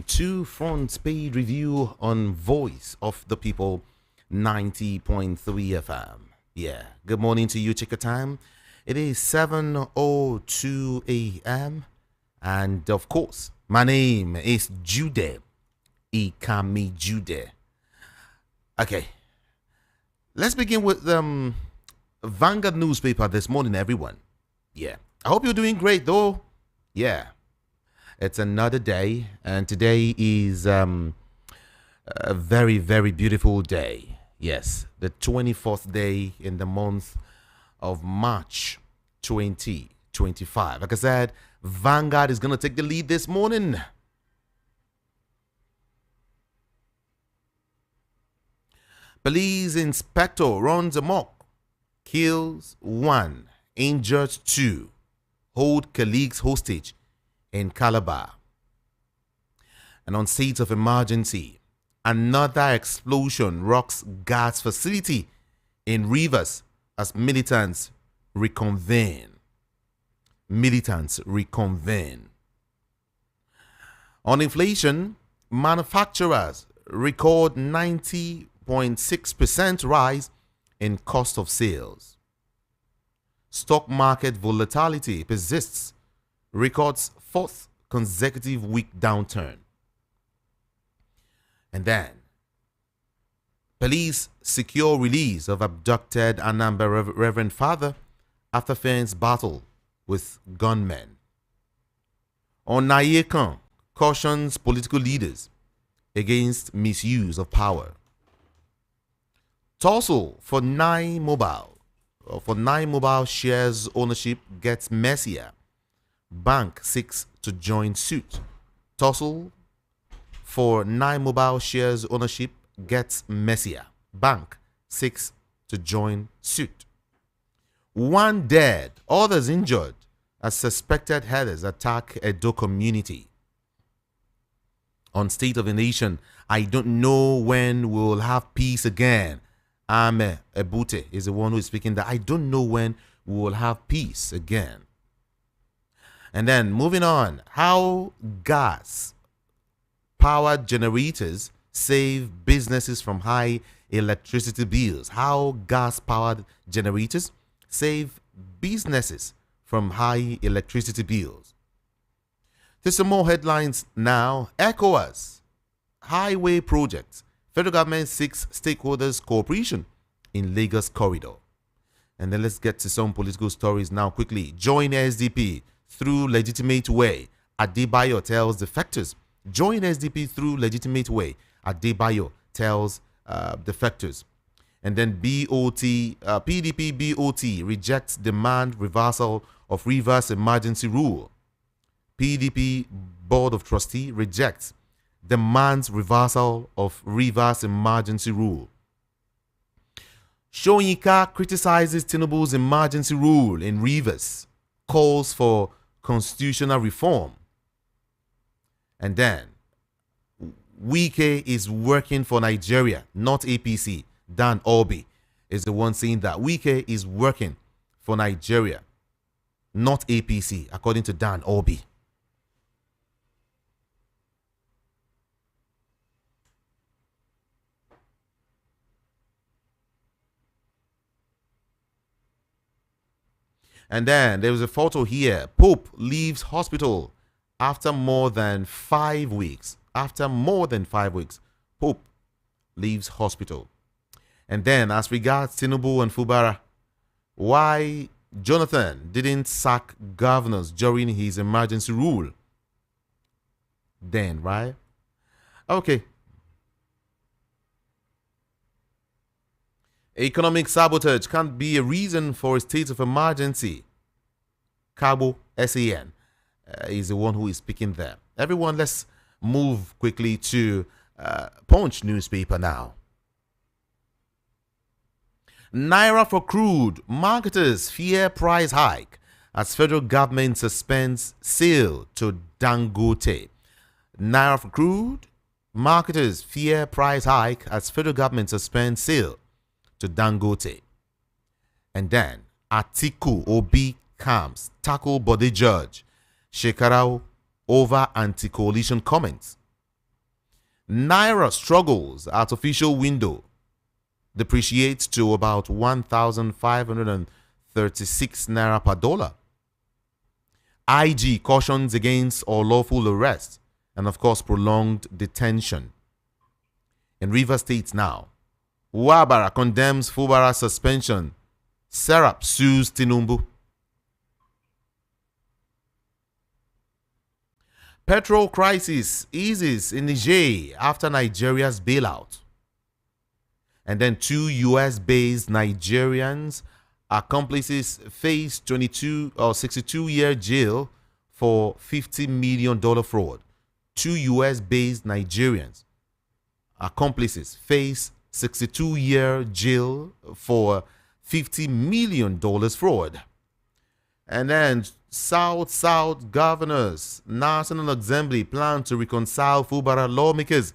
to Front Page Review on Voice of the People 90.3 FM. Yeah, good morning to you. Check your time. It is 7:02 a.m. And of course, my name is Jude. Ikami Jude. Okay, let's begin with Vanguard newspaper this morning, everyone. Yeah, I hope you're doing great though. Yeah, it's another day, and today is a very, very beautiful day. Yes, the 24th day in the month of March 2025. Like I said, Vanguard is going to take the lead this morning. Police inspector runs amok, kills 1, injures 2, hold colleagues hostage in Calabar. And on state of emergency, another explosion rocks gas facility in Rivers as militants reconvene. On inflation, manufacturers record 90.6% rise in cost of sales. Stock market volatility persists, records 4th consecutive week downturn. And then, police secure release of abducted Anambra Reverend Father after fierce battle with gunmen. On Nayekan, cautions political leaders against misuse of power. Tussle for 9 Mobile shares ownership gets messier. Bank seeks to join suit. Tussle for 9 Mobile shares ownership gets messier. Bank seeks to join suit. 1 dead, others injured as suspected headers attack Edo community. On State of the Nation, I don't know when we will have peace again. Ame Ebute is the one who is speaking that I don't know when we will have peace again. And then moving on, how gas powered generators save businesses from high electricity bills. How gas powered generators save businesses from high electricity bills. There's some more headlines now. ECOWAS highway projects. Federal government seeks stakeholders' cooperation in Lagos corridor. And then let's get to some political stories now quickly. Join SDP through legitimate way. Adebayo tells defectors. Join SDP through legitimate way. Adebayo tells defectors. And then PDP BOT rejects demand reversal of reverse emergency rule. PDP Board of Trustee rejects demands reversal of reverse emergency rule. Shoyinka criticizes Tinubu's emergency rule in Rivers, calls for constitutional reform. And then, Wike is working for Nigeria, not APC. Dan Obi is the one saying that Wike is working for Nigeria, not APC, according to Dan Obi. And then there was a photo here. Pope leaves hospital after more than 5 weeks. Pope leaves hospital. And then as regards Tinubu and Fubara, why Jonathan didn't sack governors during his emergency rule. Then, right? Okay. Economic sabotage can't be a reason for a state of emergency. Cabo SAN is the one who is speaking there. Everyone, let's move quickly to Punch newspaper now. Naira for crude. Marketers fear price hike as federal government suspends sale to Dangote. Naira for crude. Marketers fear price hike as federal government suspends sale to Dangote. And then Atiku Obi camps tackle body judge Shekarau over anti-coalition comments. Naira struggles at official window. Depreciates to about 1,536 naira per dollar. IG cautions against unlawful arrest and, of course, prolonged detention. In Rivers State now, Wabara condemns Fubara suspension. Serap sues Tinubu. Petrol crisis eases in Niger after Nigeria's bailout. And then 2 US-based Nigerians accomplices face 22 or 62-year jail for $50 million fraud. 2 US-based Nigerians accomplices face 62-year jail for $50 million fraud. And then South governors, National Assembly plan to reconcile Fubara lawmakers.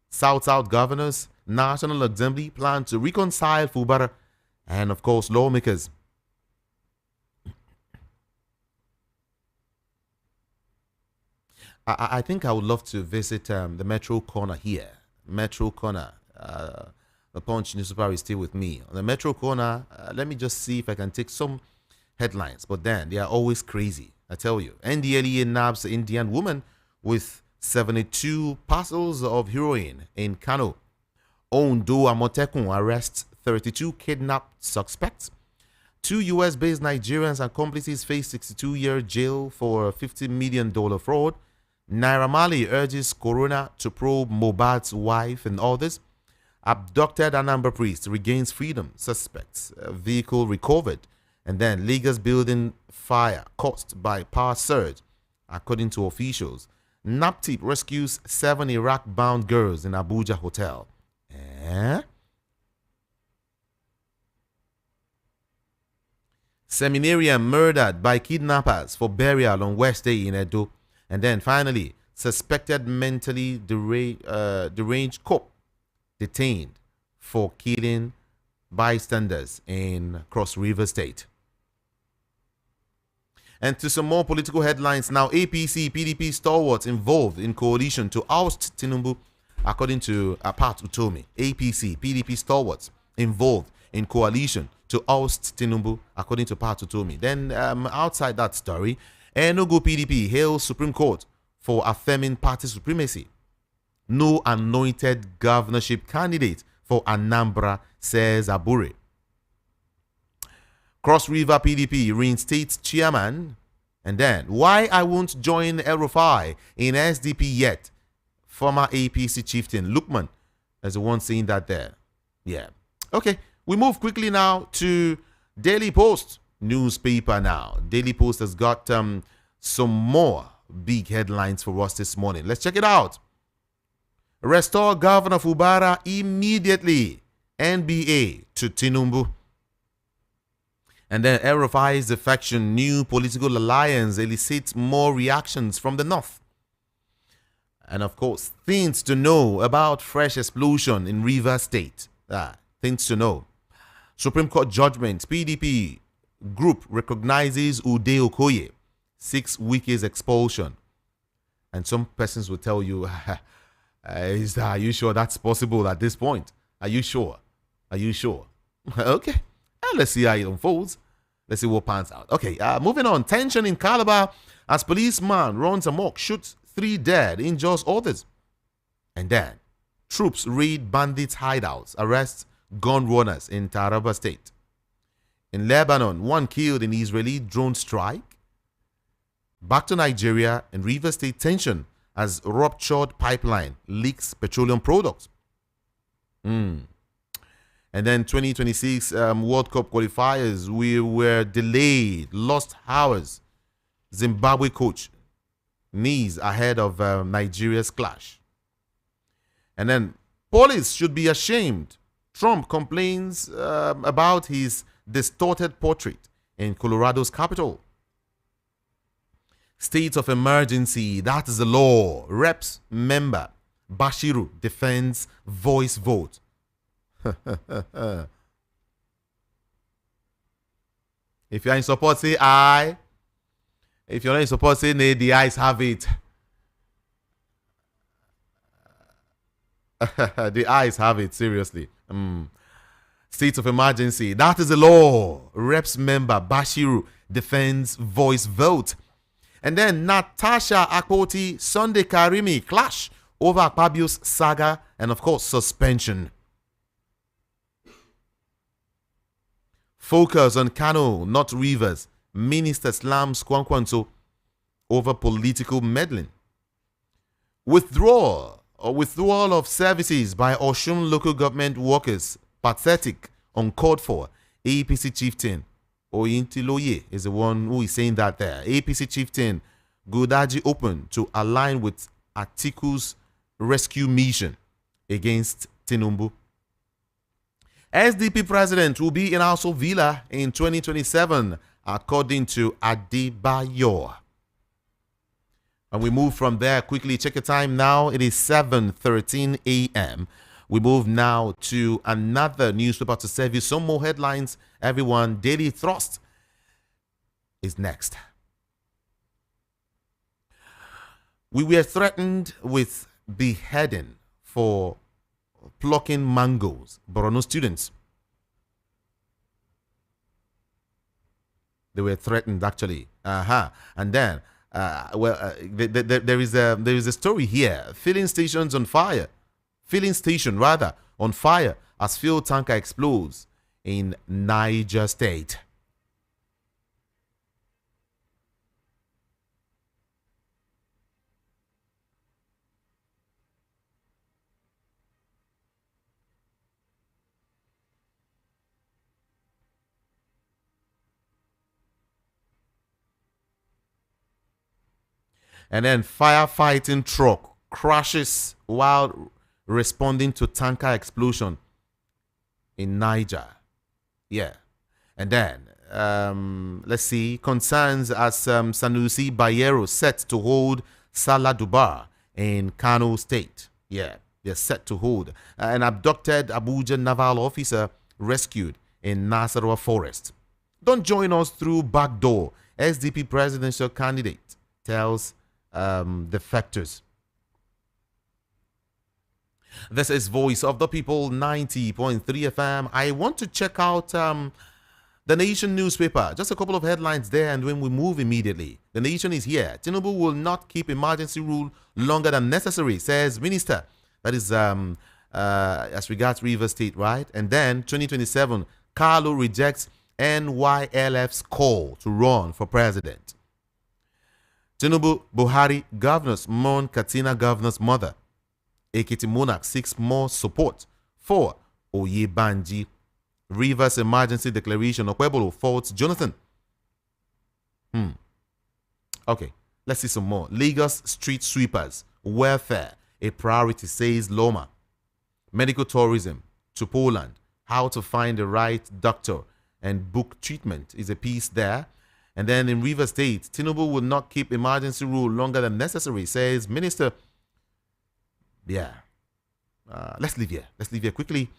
South governors, National Assembly plan to reconcile Fubara and, of course, lawmakers. I think I would love to visit the Metro Corner here. Metro Corner. The Punch newspaper is still with me. On the Metro Corner, let me just see if I can take some headlines. But then, they are always crazy. I tell you. NDLEA nabs Indian woman with 72 parcels of heroin in Kano. Ondo Amotekun arrests 32 kidnapped suspects. 2 US-based Nigerians accomplices face 62-year jail for $50 million fraud. Naira Marley urges Corona to probe Mohbad's wife and others. Abducted Anambra priest regains freedom. Suspects. Vehicle recovered. And then Lagos building fire caused by power surge, according to officials. NAPTIP rescues 7 Iraq-bound girls in Abuja hotel. Seminarian murdered by kidnappers for burial on Wednesday in Edo. And then finally, suspected mentally deranged cop detained for killing bystanders in Cross River State. And to some more political headlines now. APC, PDP stalwarts involved in coalition to oust Tinubu, according to Pat Utomi. APC, PDP stalwarts involved in coalition to oust Tinubu, according to Pat Utomi. Then outside that story, Enugu PDP hails Supreme Court for affirming party supremacy. No anointed governorship candidate for Anambra, says Abure. Cross River PDP reinstates chairman. And then, why I won't join El-Rufai in SDP yet? Former APC chieftain Lukman is the one saying that there. Yeah. Okay, we move quickly now to Daily Post newspaper now. Daily Post has got some more big headlines for us this morning. Let's check it out. Restore Governor Fubara immediately. NBA to Tinubu. And then El-Rufai's defection, new political alliance elicits more reactions from the north. And of course, things to know about fresh explosion in Rivers State. Things to know. Supreme Court judgment, PDP group recognizes Ude-Okoye, 6 Wike's expulsion. And some persons will tell you, are you sure that's possible at this point? Are you sure? Are you sure? Okay. Let's see how it unfolds. Let's see what pans out. Okay, moving on. Tension in Calabar as policeman runs amok, shoots 3 dead, injures others. And then, troops raid bandits' hideouts, arrest gun runners in Taraba State. In Lebanon, 1 killed in Israeli drone strike. Back to Nigeria and Rivers State tension as ruptured pipeline leaks petroleum products. And then 2026 World Cup qualifiers, we were delayed, lost hours. Zimbabwe coach knees ahead of Nigeria's clash. And then police should be ashamed. Trump complains about his distorted portrait in Colorado's capital. State of emergency, that is the law. Reps member Bashiru defends voice vote. If you're in support, say aye. If you're not in support, say nay. The ayes have it. The eyes have it, seriously. State of emergency. That is the law. Reps member Bashiru defends voice vote. And then Natasha Akpoti, Sunday Karimi clash over Akpabio's saga and, of course, suspension. Focus on Kano, not Rivers. Minister slams Kwankwanso over political meddling. Withdrawal of services by Oshun local government workers. Pathetic, uncalled for. APC chieftain Oyintiloye is the one who is saying that there. APC chieftain Godaji open to align with Atiku's rescue mission against Tinubu. SDP president will be in Aso Villa in 2027, according to Adebayo. And we move from there quickly. Check your time now. It is 7:13 a.m. We move now to another newspaper to serve you some more headlines. Everyone, Daily Thrust is next. We were threatened with beheading for plucking mangoes. Borno students. They were threatened, actually. And then, there is a story here. Filling station on fire as fuel tanker explodes in Niger State. And then firefighting truck crashes while responding to tanker explosion in Niger. Yeah. And then, let's see, concerns as Sanusi Bayero set to hold Salah Dubar in Kano State. Yeah, they're set to hold. An abducted Abuja naval officer rescued in Nasarawa Forest. Don't join us through back door. SDP presidential candidate tells defectors. This is Voice of the People, 90.3 FM. I want to check out the Nation newspaper. Just a couple of headlines there, and when we move immediately. The Nation is here. Tinubu will not keep emergency rule longer than necessary, says Minister. That is as regards Rivers State, right? And then 2027, Carlo rejects NYLF's call to run for president. Tinubu Buhari governors mourn Katsina governor's mother. Ekiti Monarch seeks more support for Oyebanji. Rivers emergency declaration. Okwebolo faults Jonathan. Okay, let's see some more. Lagos street sweepers. Welfare, a priority, says Loma. Medical tourism to Poland. How to find the right doctor and book treatment is a piece there. And then in Rivers State, Tinubu will not keep emergency rule longer than necessary, says Minister. Yeah. Let's leave here quickly.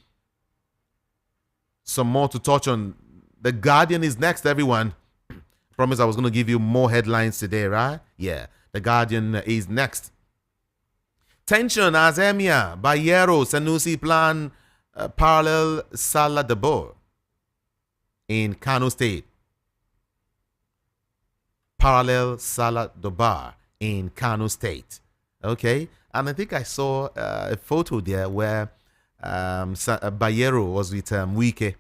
Some more to touch on. The Guardian is next, everyone. Promise I was going to give you more headlines today, right? Yeah. The Guardian is next. Tension as Emir Bayero Sanusi plan parallel Salah Dabo in Kano State. Parallel Salah Dobar in Kano State. Okay, and I think I saw a photo there where Bayero was with Wike,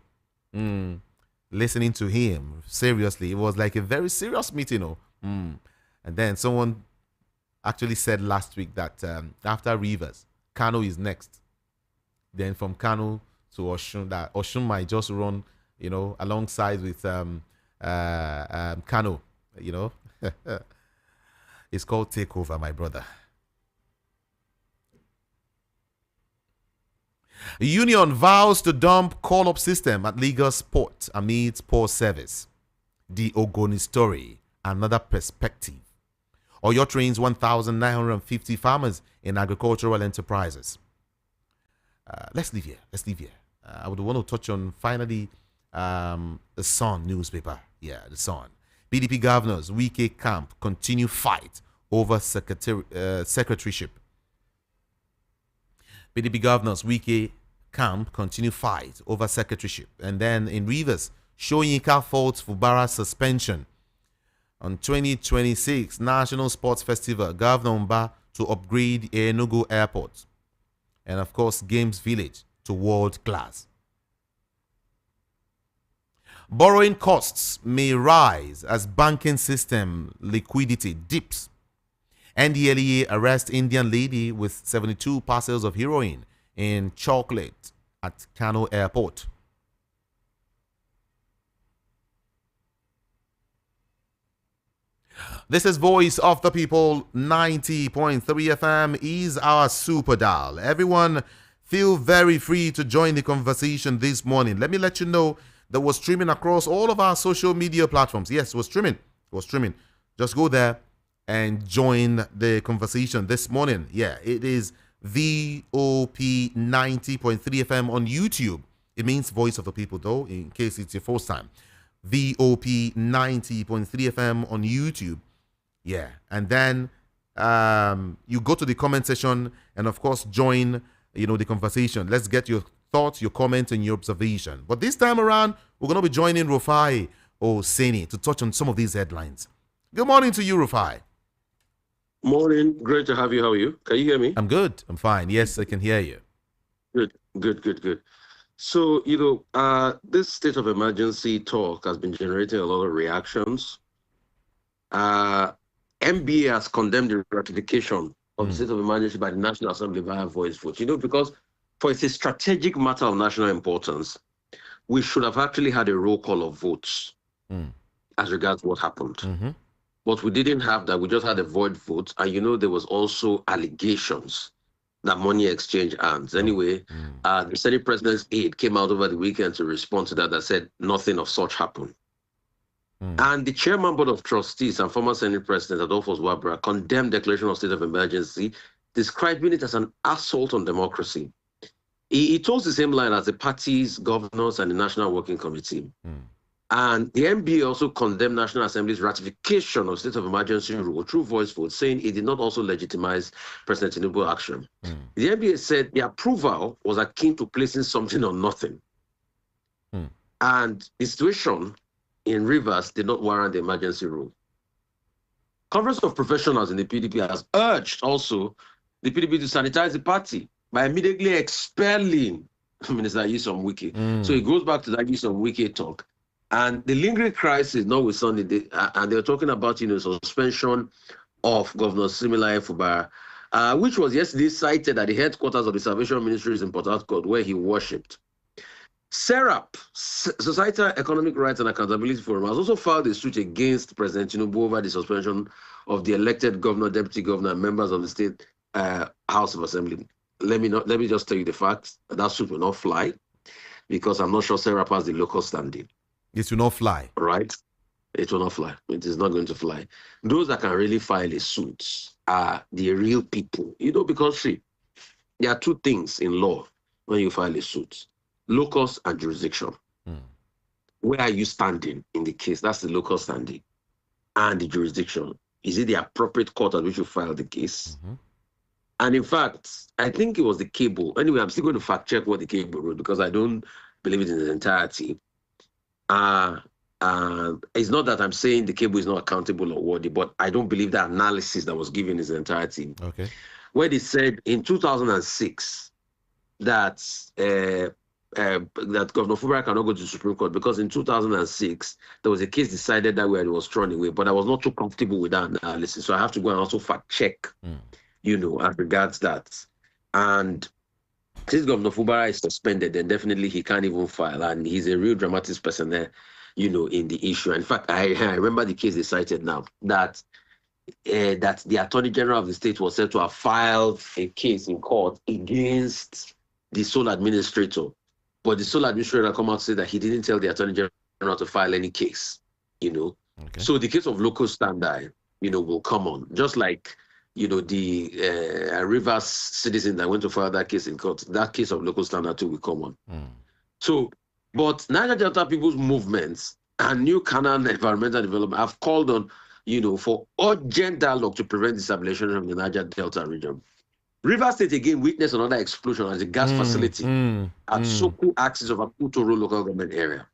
listening to him. Seriously, it was like a very serious meeting. And then someone actually said last week that after Rivers, Kano is next. Then from Kano to Oshun, that Oshun might just run, alongside with Kano. It's called takeover, my brother. Union vows to dump call-up system at Lagos port amid poor service. The Ogoni story, another perspective. Oyo trains 1,950 farmers in agricultural enterprises. Let's leave here. I would want to touch on finally the Sun newspaper. Yeah, the Sun. PDP governors, Wike camp, continue fight over secretaryship. PDP governors Wike camp continue fight over secretaryship. And then in Rivers, Shoyinka faults Fubara's suspension. On 2026 National Sports Festival, Governor Mba to upgrade Enugu Airport. And of course, Games Village to world class. Borrowing costs may rise as banking system liquidity dips. NDLEA arrests Indian lady with 72 parcels of heroin in chocolate at Kano Airport. This is Voice of the People. 90.3 FM is our super dial. Everyone, feel very free to join the conversation this morning. Let me let you know that we're streaming across all of our social media platforms. Yes, we're streaming. Just go there and join the conversation this morning. Yeah, it is VOP 90.3 FM on YouTube. It means Voice of the People, though, in case it's your first time. VOP 90.3 FM on YouTube. Yeah, and then you go to the comment section and, of course, join, the conversation. Let's get your thoughts, your comments, and your observation. But this time around, we're going to be joining Rufai Oseni to touch on some of these headlines. Good morning to you, Rufai. Morning. Great to have you. How are you? Can you hear me? I'm good. I'm fine. Yes, I can hear you. Good. So, this state of emergency talk has been generating a lot of reactions. MBA has condemned the ratification of the state of emergency by the National Assembly via voice vote. Because for it's a strategic matter of national importance, we should have actually had a roll call of votes as regards what happened. Mm-hmm. But we didn't have that. We just had a void vote. And, there was also allegations that money exchanged hands. Anyway, the Senate President's aide came out over the weekend to respond to that said nothing of such happened. And the Chairman Board of Trustees and former Senate President Adolphus Wabra condemned declaration of state of emergency, describing it as an assault on democracy. He told the same line as the party's governors and the National Working Committee. And the NBA also condemned National Assembly's ratification of state of emergency rule through voice vote, saying it did not also legitimize President Tinubu's action. The NBA said the approval was akin to placing something on nothing. And the situation in Rivers did not warrant the emergency rule. Conference of Professionals in the PDP has urged also the PDP to sanitize the party by immediately expelling Minister Nyesom Wike. So it goes back to that Nyesom Wike talk. And the lingering crisis, notwithstanding, and they're talking about, suspension of Governor Similaye Fubara, which was yesterday cited at the headquarters of the Salvation Ministries in Port Harcourt, where he worshipped. SERAP, Societal Economic Rights and Accountability Forum, has also filed a suit against President Tinubu over the suspension of the elected governor, deputy governor, and members of the State House of Assembly. Let me just tell you the facts. That suit will not fly because I'm not sure SERAP has the local standing. It will not fly. Right? It will not fly. It is not going to fly. Those that can really file a suit are the real people. Because there are two things in law when you file a suit: locus and jurisdiction. Where are you standing in the case? That's the local standing. And the jurisdiction. Is it the appropriate court at which you file the case? And in fact, I think it was the cable. Anyway, I'm still going to fact check what the cable wrote because I don't believe it in its entirety. It's not that I'm saying the cable is not accountable or worthy, but I don't believe the analysis that was given is entirety. Okay. Where they said in 2006 that that Governor Fubara cannot go to the Supreme Court because in 2006 there was a case decided that way and it was thrown away, but I was not too comfortable with that analysis, so I have to go and also fact check, as regards that. And since Governor Fubara is suspended, then definitely he can't even file, and he's a real dramatic person there, in the issue. In fact, I remember the case they cited now that the Attorney General of the state was said to have filed a case in court against the sole administrator, but the sole administrator come out and said that he didn't tell the Attorney General to file any case. Okay. So the case of local standard, will come on, just like the Rivers citizen that went to file that case in court. That case of local standard too will come on. So, but Niger Delta people's movements and New Canaan Environmental Development have called on, for urgent dialogue to prevent disabilitation from the Niger Delta region. Rivers State again witnessed another explosion at the gas facility at Soku axis of Akutoro local government area.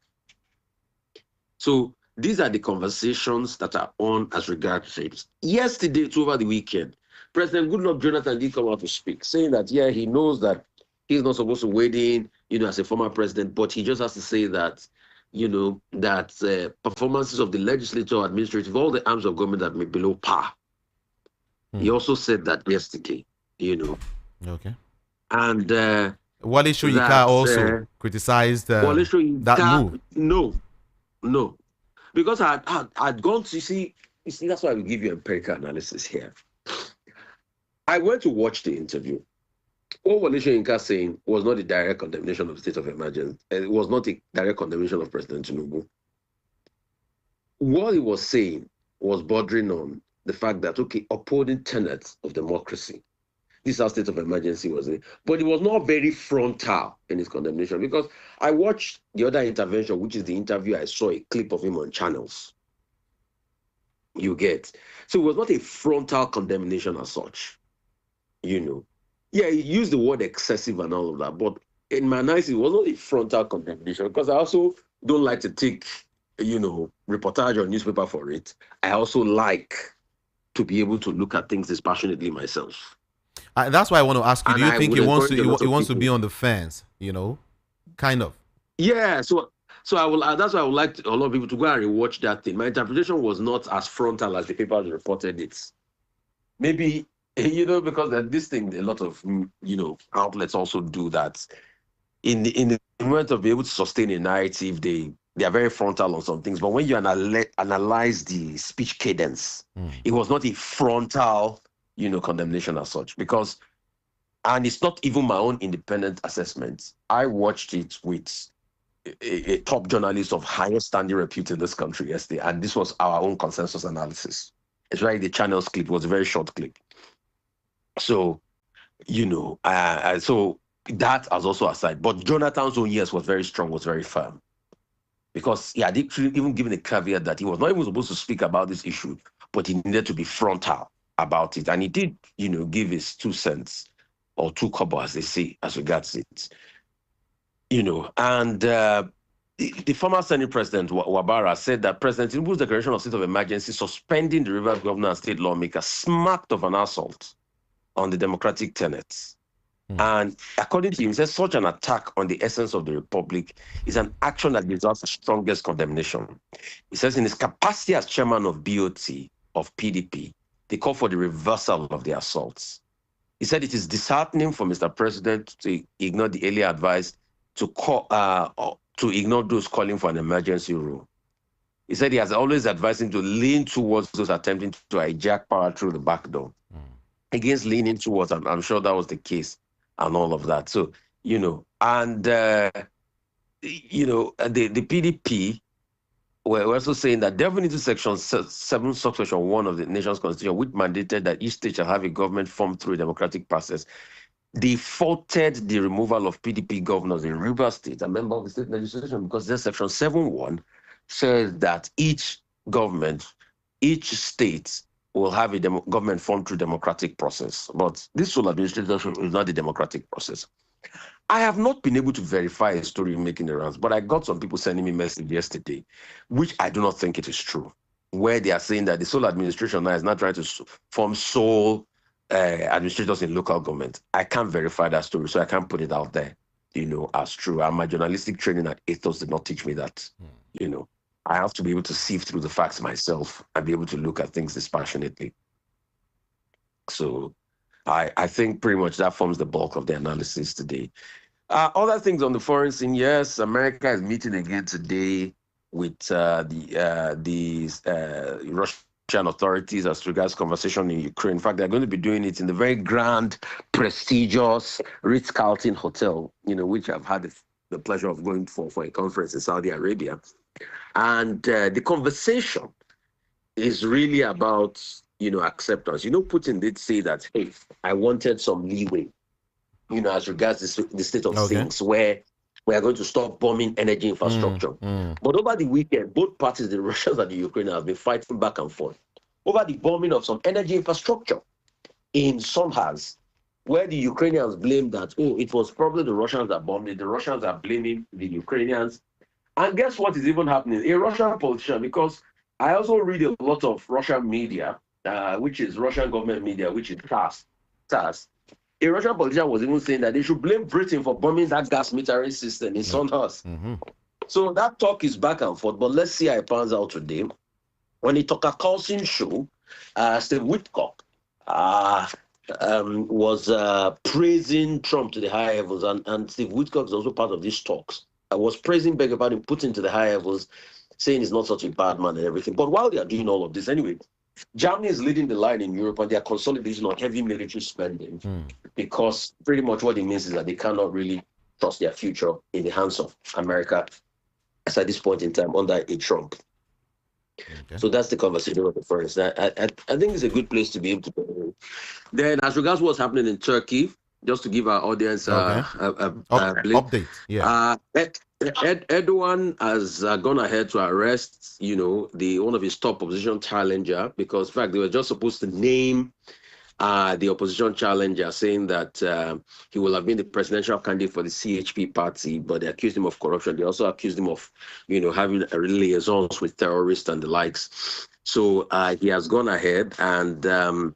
So these are the conversations that are on as regards shapes. Yesterday, over the weekend, President Goodluck Jonathan did come out to speak, saying that, yeah, he knows that he's not supposed to wade in, as a former president, but he just has to say that, that performances of the legislature, administrative, all the arms of government that may be below par. He also said that yesterday, Okay. And Wale Soyinka also criticized that move. No. Because I'd gone to see, that's why we give you empirical analysis here. I went to watch the interview. What Wale Soyinka saying was not a direct condemnation of the state of emergency. It was not a direct condemnation of President Tinubu. What he was saying was bordering on the fact that, okay, upholding tenets of democracy. This is how state of emergency was in. But it was not very frontal in his condemnation, because I watched the other intervention, which is the interview. I saw a clip of him on channels. You get. So it was not a frontal condemnation as such. Yeah, he used the word excessive and all of that, but in my analysis, it was not a frontal condemnation, because I also don't like to take, reportage or newspaper for it. I also like to be able to look at things dispassionately myself. That's why I want to ask you, do you think he wants to be on the fence, kind of? Yeah, so I will. That's why I would like a lot of people to go and rewatch that thing. My interpretation was not as frontal as the papers reported it. Maybe, because this thing, a lot of, outlets also do that. In the moment of being able to sustain a narrative, they are very frontal on some things. But when you analyze the speech cadence, it was not a frontal, condemnation as such. Because, and it's not even my own independent assessment. I watched it with a top journalist of highest standing repute in this country yesterday, and this was our own consensus analysis. It's right. The channel's clip was a very short clip. So, so that as also aside. But Jonathan's own yes was very strong, was very firm. Because he had even given a caveat that he was not even supposed to speak about this issue, but he needed to be frontal about it. And he did, give his 2 cents or 2 kobo, as they say, as regards it. And the former Senate President, Wabara, said that President Tinubu's declaration of state of emergency, suspending the Rivers governor and state lawmaker, smacked of an assault on the democratic tenets. And according to him, he says such an attack on the essence of the republic is an action that deserves the strongest condemnation. He says in his capacity as chairman of BOT of PDP, they call for the reversal of the assaults. He said it is disheartening for Mr. President to ignore the earlier advice to ignore those calling for an emergency rule. He said he has always advised him to lean towards those attempting to hijack power through the back door. Against leaning towards, I'm sure that was the case and all of that. So, and, the PDP were also saying that delving into Section 7, Subsection 1 of the nation's constitution, which mandated that each state shall have a government formed through a democratic process, defaulted the removal of PDP governors in Rivers State, a member of the state legislation, because there's Section 7.1 says that each state will have a government formed through democratic process. But this sole administration is not the democratic process. I have not been able to verify a story making the rounds, but I got some people sending me message yesterday, which I do not think it is true, where they are saying that the sole administration now is not trying to form sole administrators in local government. I can't verify that story, so I can't put it out there, as true. And my journalistic training at Ethos did not teach me that, I have to be able to sift through the facts myself and be able to look at things dispassionately. So I think pretty much that forms the bulk of the analysis today. Other things on the foreign scene, yes, America is meeting again today with the Russian authorities as regards conversation in Ukraine. In fact, they're going to be doing it in the very grand, prestigious Ritz-Carlton Hotel, which I've had the pleasure of going for a conference in Saudi Arabia. And the conversation is really about, acceptance. Putin did say that, hey, I wanted some leeway, as regards the state of things where we are going to stop bombing energy infrastructure. But over the weekend, both parties, the Russians and the Ukrainians, have been fighting back and forth over the bombing of some energy infrastructure in Songhas, where the Ukrainians blame that, oh, it was probably the Russians that bombed it. The Russians are blaming the Ukrainians. And guess what is even happening? A Russian politician, because I also read a lot of Russian media, which is Russian government media, which is TASS. A Russian politician was even saying that they should blame Britain for bombing that gas metering system in Sandhurst. So that talk is back and forth, but let's see how it pans out today. On the Tucker Carlson show, Steve Witkoff was praising Trump to the high heavens, and Steve Witkoff is also part of these talks. I was praising Putin to the high heavens, saying he's not such a bad man and everything. But while they are doing all of this, anyway, Germany is leading the line in Europe, and they are consolidating on heavy military spending because pretty much what it means is that they cannot really trust their future in the hands of America as at this point in time under a Trump. Okay. So that's the conversation with the first. I think it's a good place to be able to go. Then, as regards what's happening in Turkey, just to give our audience update. Yeah. Erdogan has gone ahead to arrest, one of his top opposition challenger, because in fact they were just supposed to name the opposition challenger, saying that he will have been the presidential candidate for the CHP party, but they accused him of corruption. They also accused him of, having liaisons with terrorists and the likes. So he has gone ahead and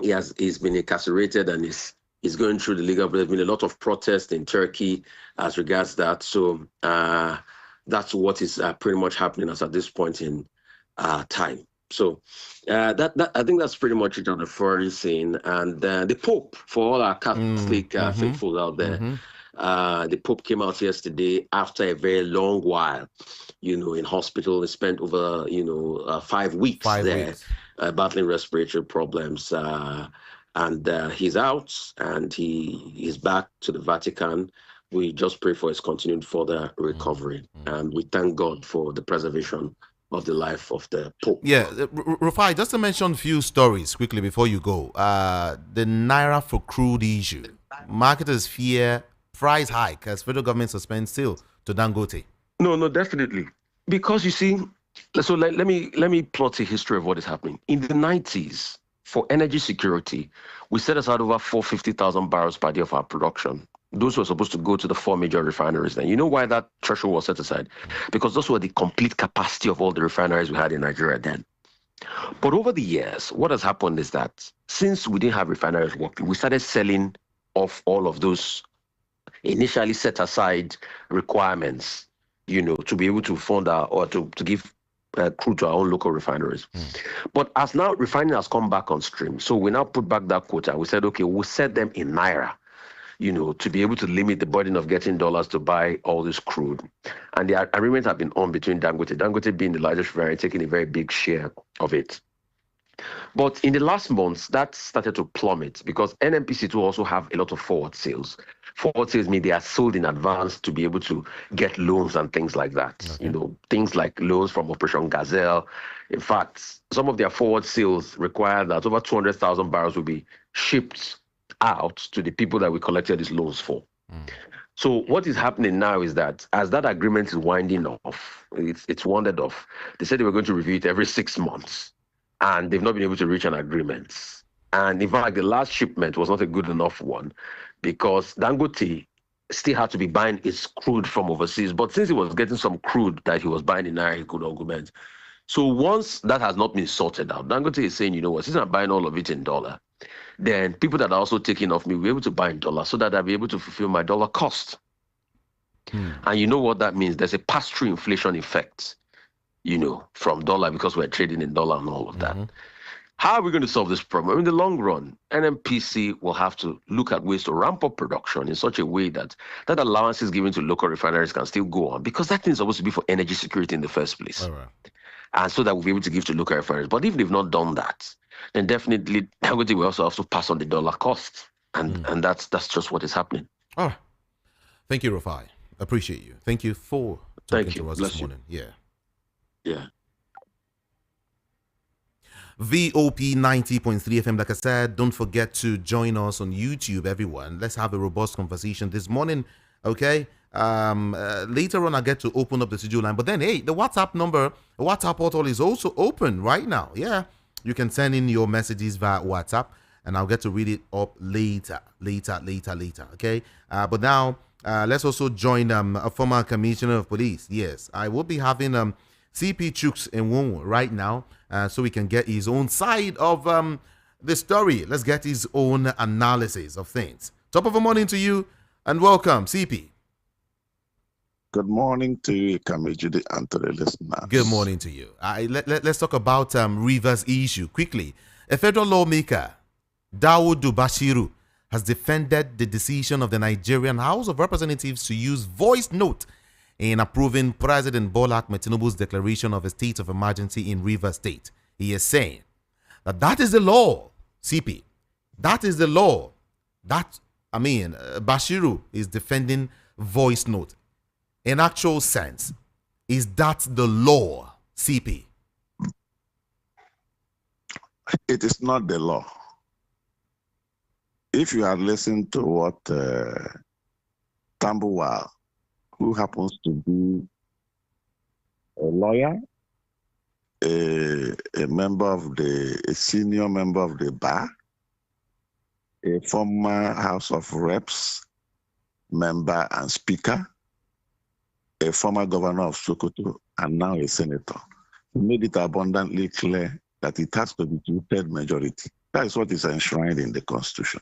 he's been incarcerated and is going through the legal. There's been a lot of protest in Turkey as regards that. So that's what is pretty much happening as at this point in time. So that I think that's pretty much it on the foreign scene. And the Pope, for all our Catholic faithfuls out there, the Pope came out yesterday after a very long while, in hospital. He spent over 5 weeks battling respiratory problems. And he's out and he is back to the Vatican. We just pray for his continued further recovery. And we thank God for the preservation of the life of the Pope. Yeah, Rufai, just to mention a few stories quickly before you go. The Naira for crude issue. Marketers fear price hike as federal government suspends sale to Dangote. No, definitely. Because you see, so let me plot a history of what is happening. In the 90s, for energy security, we set aside over 450,000 barrels per day of our production. Those were supposed to go to the 4 major refineries then. You know why that threshold was set aside? Because those were the complete capacity of all the refineries we had in Nigeria then. But over the years, what has happened is that since we didn't have refineries working, we started selling off all of those initially set aside requirements, to be able to fund or to give crude to our own local refineries. But as now refining has come back on stream, so we now put back that quota. We said, okay, we'll set them in Naira, to be able to limit the burden of getting dollars to buy all this crude. And the agreements have been on between Dangote being the largest refinery, taking a very big share of it. But in the last months, that started to plummet because NNPC2 also have a lot of forward sales. Forward sales mean they are sold in advance to be able to get loans and things like that. Okay. Things like loans from Operation Gazelle. In fact, some of their forward sales require that over 200,000 barrels will be shipped out to the people that we collected these loans for. So what is happening now is that as that agreement is winding off, it's winded off. They said they were going to review it every 6 months, and they've not been able to reach an agreement. And in fact, the last shipment was not a good enough one because Dangote still had to be buying its crude from overseas. But since he was getting some crude that he was buying in Naira, he could augment. So once that has not been sorted out, Dangote is saying, since I'm buying all of it in dollar, then people that are also taking off me will be able to buy in dollar so that I'll be able to fulfill my dollar cost. And you know what that means? There's a pass-through inflation effect, from dollar because we're trading in dollar and all of that. How are we going to solve this problem? In the long run, NNPC will have to look at ways to ramp up production in such a way that allowances given to local refineries can still go on, because that thing is supposed to be for energy security in the first place. All right. And so that we'll be able to give to local refineries. But if they've not done that, then definitely Dangote will also have to pass on the dollar cost. And that's just what is happening. All right. Thank you, Rufai. Appreciate you. Thank you for talking to us this morning. Yeah. VOP 90.3 FM. Like I said, don't forget to join us on YouTube, everyone. Let's have a robust conversation this morning, okay? Later on, I get to open up the studio line. But then, hey, the WhatsApp portal is also open right now. Yeah, you can send in your messages via WhatsApp. and I'll get to read it up later. Okay, but now let's also join a former commissioner of police. Yes, I will be having CP Chooks in Wonwo right now, so we can get his own side of the story. Let's get his own analysis of things. Top of the morning to you, and welcome, CP. Good morning to you, Kamejide, and to the listeners. Good morning to you. Let's talk about Rivers issue quickly. A federal lawmaker, Dawodu Bashiru, has defended the decision of the Nigerian House of Representatives to use voice note in approving President Bola Ahmed Tinubu's declaration of a state of emergency in Rivers State. He is saying that is the law, CP. That is the law. Bashiru is defending voice note. In actual sense, is that the law, CP? It is not the law. If you had listened to what Tambuwal, who happens to be a lawyer, a senior member of the bar, a former House of Reps member and speaker, a former governor of Sokoto, and now a senator, he made it abundantly clear that it has to be two-thirds majority. That is what is enshrined in the Constitution.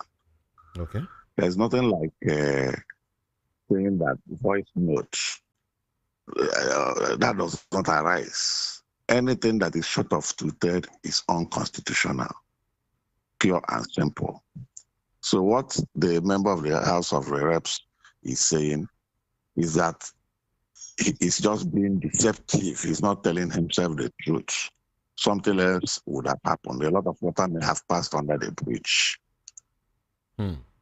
Okay. There's nothing like saying that voice note, that does not arise. Anything that is short of two-thirds is unconstitutional, pure and simple. So what the member of the House of Reps is saying is that he's just being deceptive. He's not telling himself the truth. Something else would have happened. A lot of water may have passed under the bridge.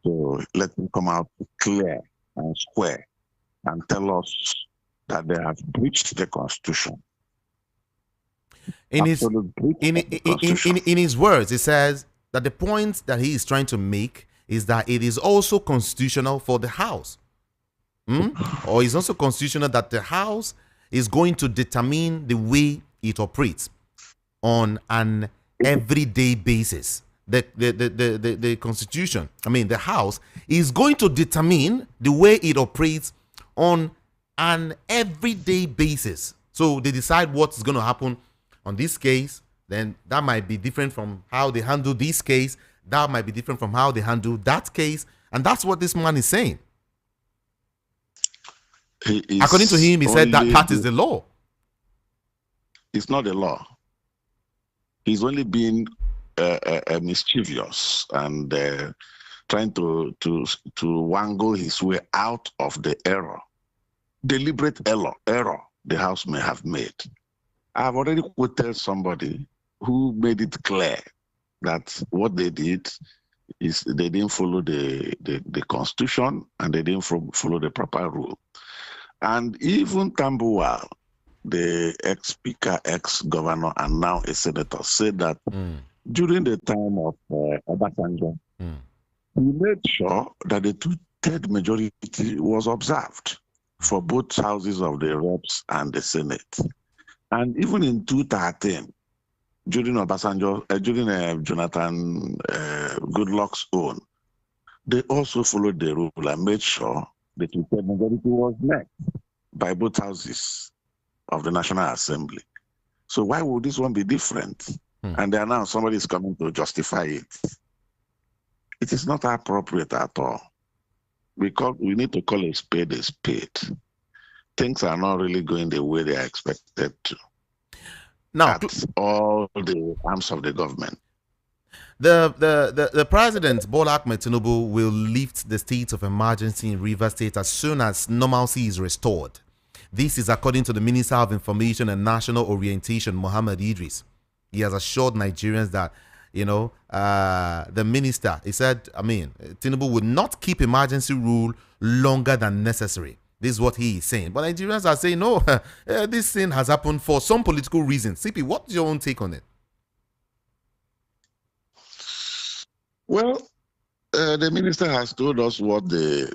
So let him come out clear and square and tell us that they have breached the Constitution. In his words, he says that the point that he is trying to make is that it is also constitutional for the House. Or it's also constitutional that the House is going to determine the way it operates on an everyday basis. The Constitution, the House, is going to determine the way it operates on an everyday basis. So they decide what's going to happen on this case, then that might be different from how they handle this case. That might be different from how they handle that case. And that's what this man is saying. According to him, he said that is the law. It's not the law. He's only being mischievous and trying to wangle his way out of the error, deliberate error the House may have made. I've already quoted somebody who made it clear that what they did is they didn't follow the Constitution and they didn't follow the proper rule. And even Tambuwal, the ex-speaker, ex-governor, and now a senator, said that during the time of Obasanjo, he made sure that the two-thirds majority was observed for both houses of the Reps and the Senate. And even in 2013, during Obasanjo, during Jonathan Goodluck's own, they also followed the rule and made sure the two-thirds majority was met by both houses of the National Assembly. So why would this one be different? And then now somebody is coming to justify it. It is not appropriate at all. Because we need to call a spade a spade. Things are not really going the way they are expected to. Now, that's all the arms of the government. The president, Bola Ahmed Tinubu, will lift the state of emergency in Rivers State as soon as normalcy is restored. This is according to the Minister of Information and National Orientation, Mohammed Idris. He has assured Nigerians that, the minister, he said, Tinubu would not keep emergency rule longer than necessary. This is what he is saying. But Nigerians are saying, no, this thing has happened for some political reasons. CP, what's your own take on it? Well, the minister has told us what is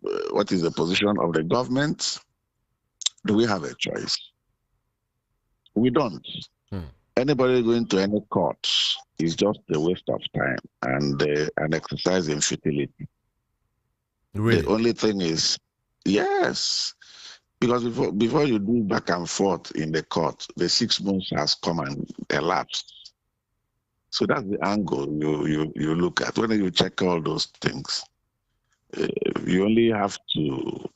the position of the government. Do we have a choice? We don't. Anybody going to any court is just a waste of time and an exercise in futility. Really? The only thing is, yes, because before you do back and forth in the court, the 6 months has come and elapsed. So that's the angle you look at. When you check all those things, you only have to,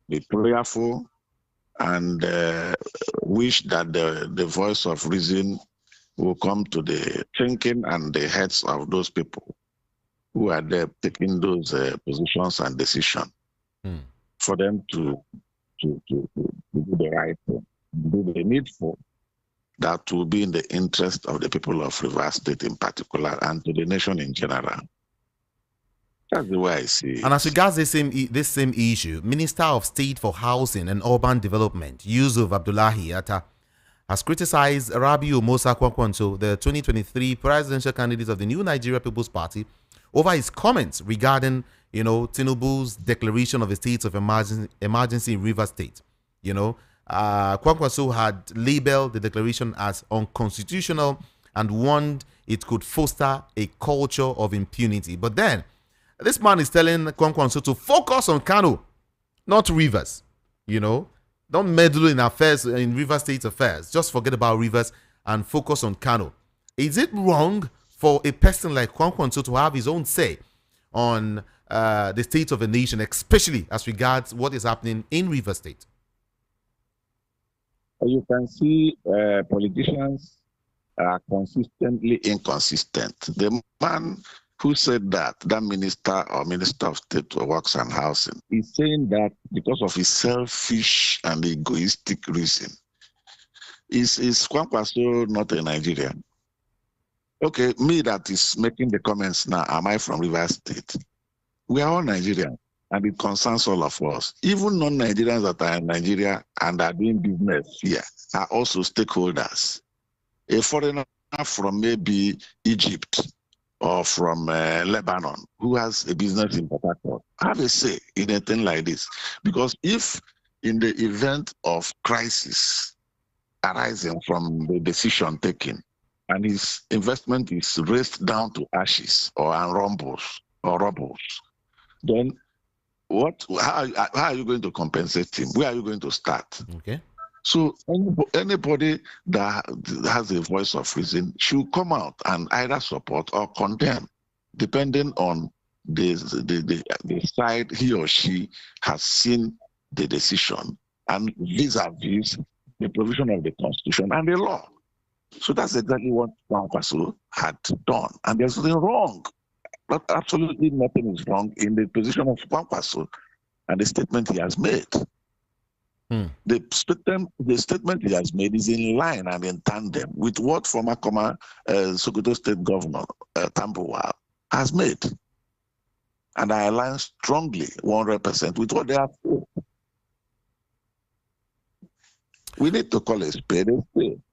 be prayerful and wish that the voice of reason will come to the thinking and the heads of those people who are there taking those positions and decisions for them to do the right thing, do the needful that will be in the interest of the people of Rivers State in particular and to the nation in general. That's the way I see it. And as regards this same issue, Minister of State for Housing and Urban Development, Yusuf Abdullahi Atta, has criticized Rabiu Musa Kwankwanso, the 2023 presidential candidate of the New Nigeria People's Party, over his comments regarding, Tinubu's declaration of a state of emergency in Rivers State. Kwankwanso had labeled the declaration as unconstitutional and warned it could foster a culture of impunity. But then, this man is telling Kwankwanso to focus on Kano, not Rivers. Don't meddle in affairs, in Rivers State affairs. Just forget about Rivers and focus on Kano. Is it wrong for a person like Kwankwanso to have his own say on the state of a nation, especially as regards what is happening in Rivers State? You can see politicians are consistently inconsistent. The man who said that minister or minister of state for works and housing, is saying that because of his selfish and egoistic reason. Is Kwankwanso not a Nigerian? Okay, me that is making the comments now, am I from Rivers State? We are all Nigerians, and it concerns all of us. Even non-Nigerians that are in Nigeria and are doing business here are also stakeholders. A foreigner from maybe Egypt or from Lebanon who has a business in Port Harcourt have a say in a thing like this. Because if in the event of crisis arising from the decision taken and his investment is raised down to ashes or rubbles, then how are you going to compensate him? Where are you going to start? Okay. So anybody that has a voice of reason should come out and either support or condemn, depending on the side he or she has seen the decision and vis-a-vis the provision of the Constitution and the law. So that's exactly what Kwankwanso had done. And there's nothing wrong. Absolutely nothing is wrong in the position of Kwankwanso and the statement he has made. The statement he has made is in line and in tandem with what former Sokoto State Governor Tambuwal has made. And I align strongly 100% with what they have said. We need to call a spade and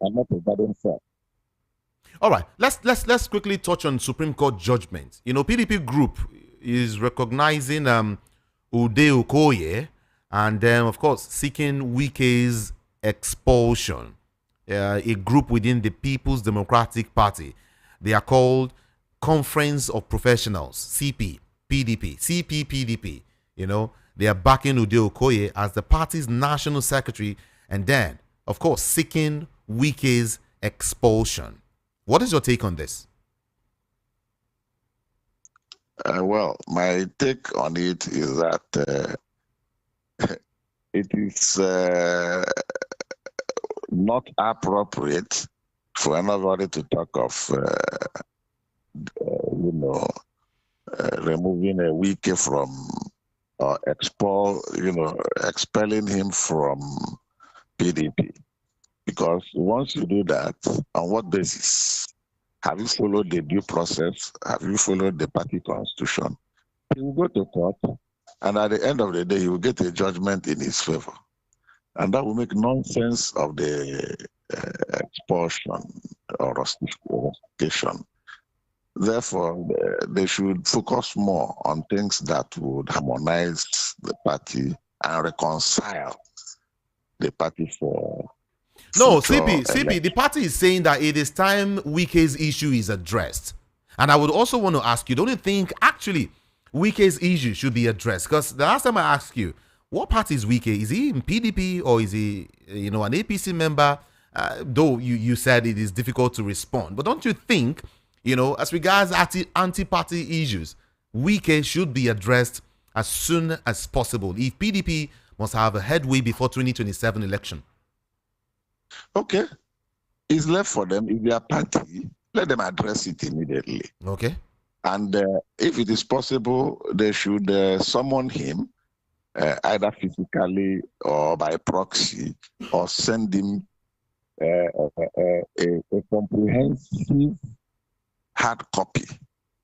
not a garden form. All right, let's quickly touch on Supreme Court judgment. PDP group is recognizing Ude-Okoye and then, of course, seeking Wike's expulsion. A group within the People's Democratic Party. They are called Conference of Professionals, CP-PDP. They are backing Ude-Okoye as the party's national secretary and then, of course, seeking Wike's expulsion. What is your take on this? Well, my take on it is that it is not appropriate for anybody to talk of, removing a Wike from or expelling him from PDP. Because once you do that, on what basis? Have you followed the due process? Have you followed the party constitution? He will go to court, and at the end of the day, he will get a judgment in his favor. And that will make nonsense of the expulsion or rustication. Therefore, they should focus more on things that would harmonize the party and reconcile the party for No, future CP, the party is saying that it is time Wike's issue is addressed. And I would also want to ask you, don't you think actually Wike's issue should be addressed? Because the last time I asked you, what party is Wike? Is he in PDP or is he, an APC member? Though you said it is difficult to respond. But don't you think, as regards anti-party issues, Wike should be addressed as soon as possible if PDP must have a headway before 2027 election? Okay. It's left for them. If they are party, let them address it immediately. Okay. And if it is possible, they should summon him either physically or by proxy, or send him a comprehensive hard copy,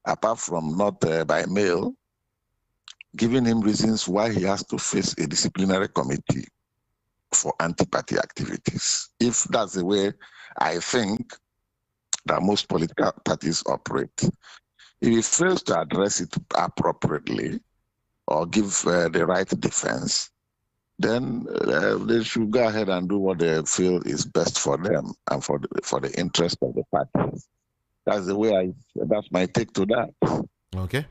apart from not by mail, giving him reasons why he has to face a disciplinary committee for anti-party activities. If that's the way I think that most political parties operate. If he fails to address it appropriately or give the right defense, then they should go ahead and do what they feel is best for them and for the interest of the party. That's the way that's my take to that. Okay.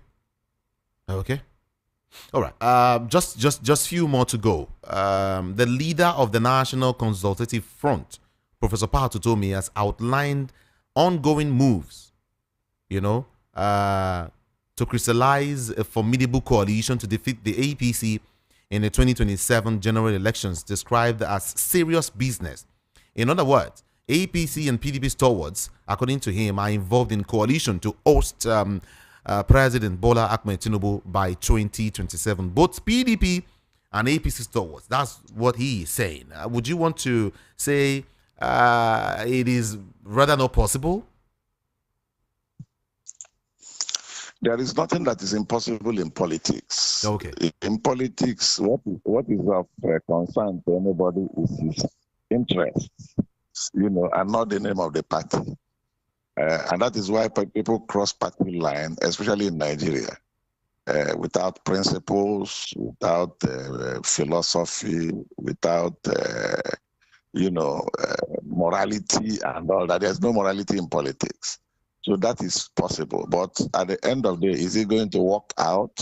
All right. Just few more to go. The leader of the National Consultative Front, Professor Pahatutomi, has outlined ongoing moves, to crystallize a formidable coalition to defeat the APC in the 2027 general elections, described as serious business. In other words, APC and PDP stalwarts, according to him, are involved in coalition to oust President Bola Ahmed Tinubu by 2027. Both PDP and APC stalwarts. That's what he is saying. Would you want to say it is rather not possible? There is nothing that is impossible in politics. Okay. In politics, what is of concern to anybody is his interests, and not the name of the party. And that is why people cross party line, especially in Nigeria, without principles, without philosophy, without morality and all that. There's no morality in politics. So that is possible. But at the end of the day, is it going to work out?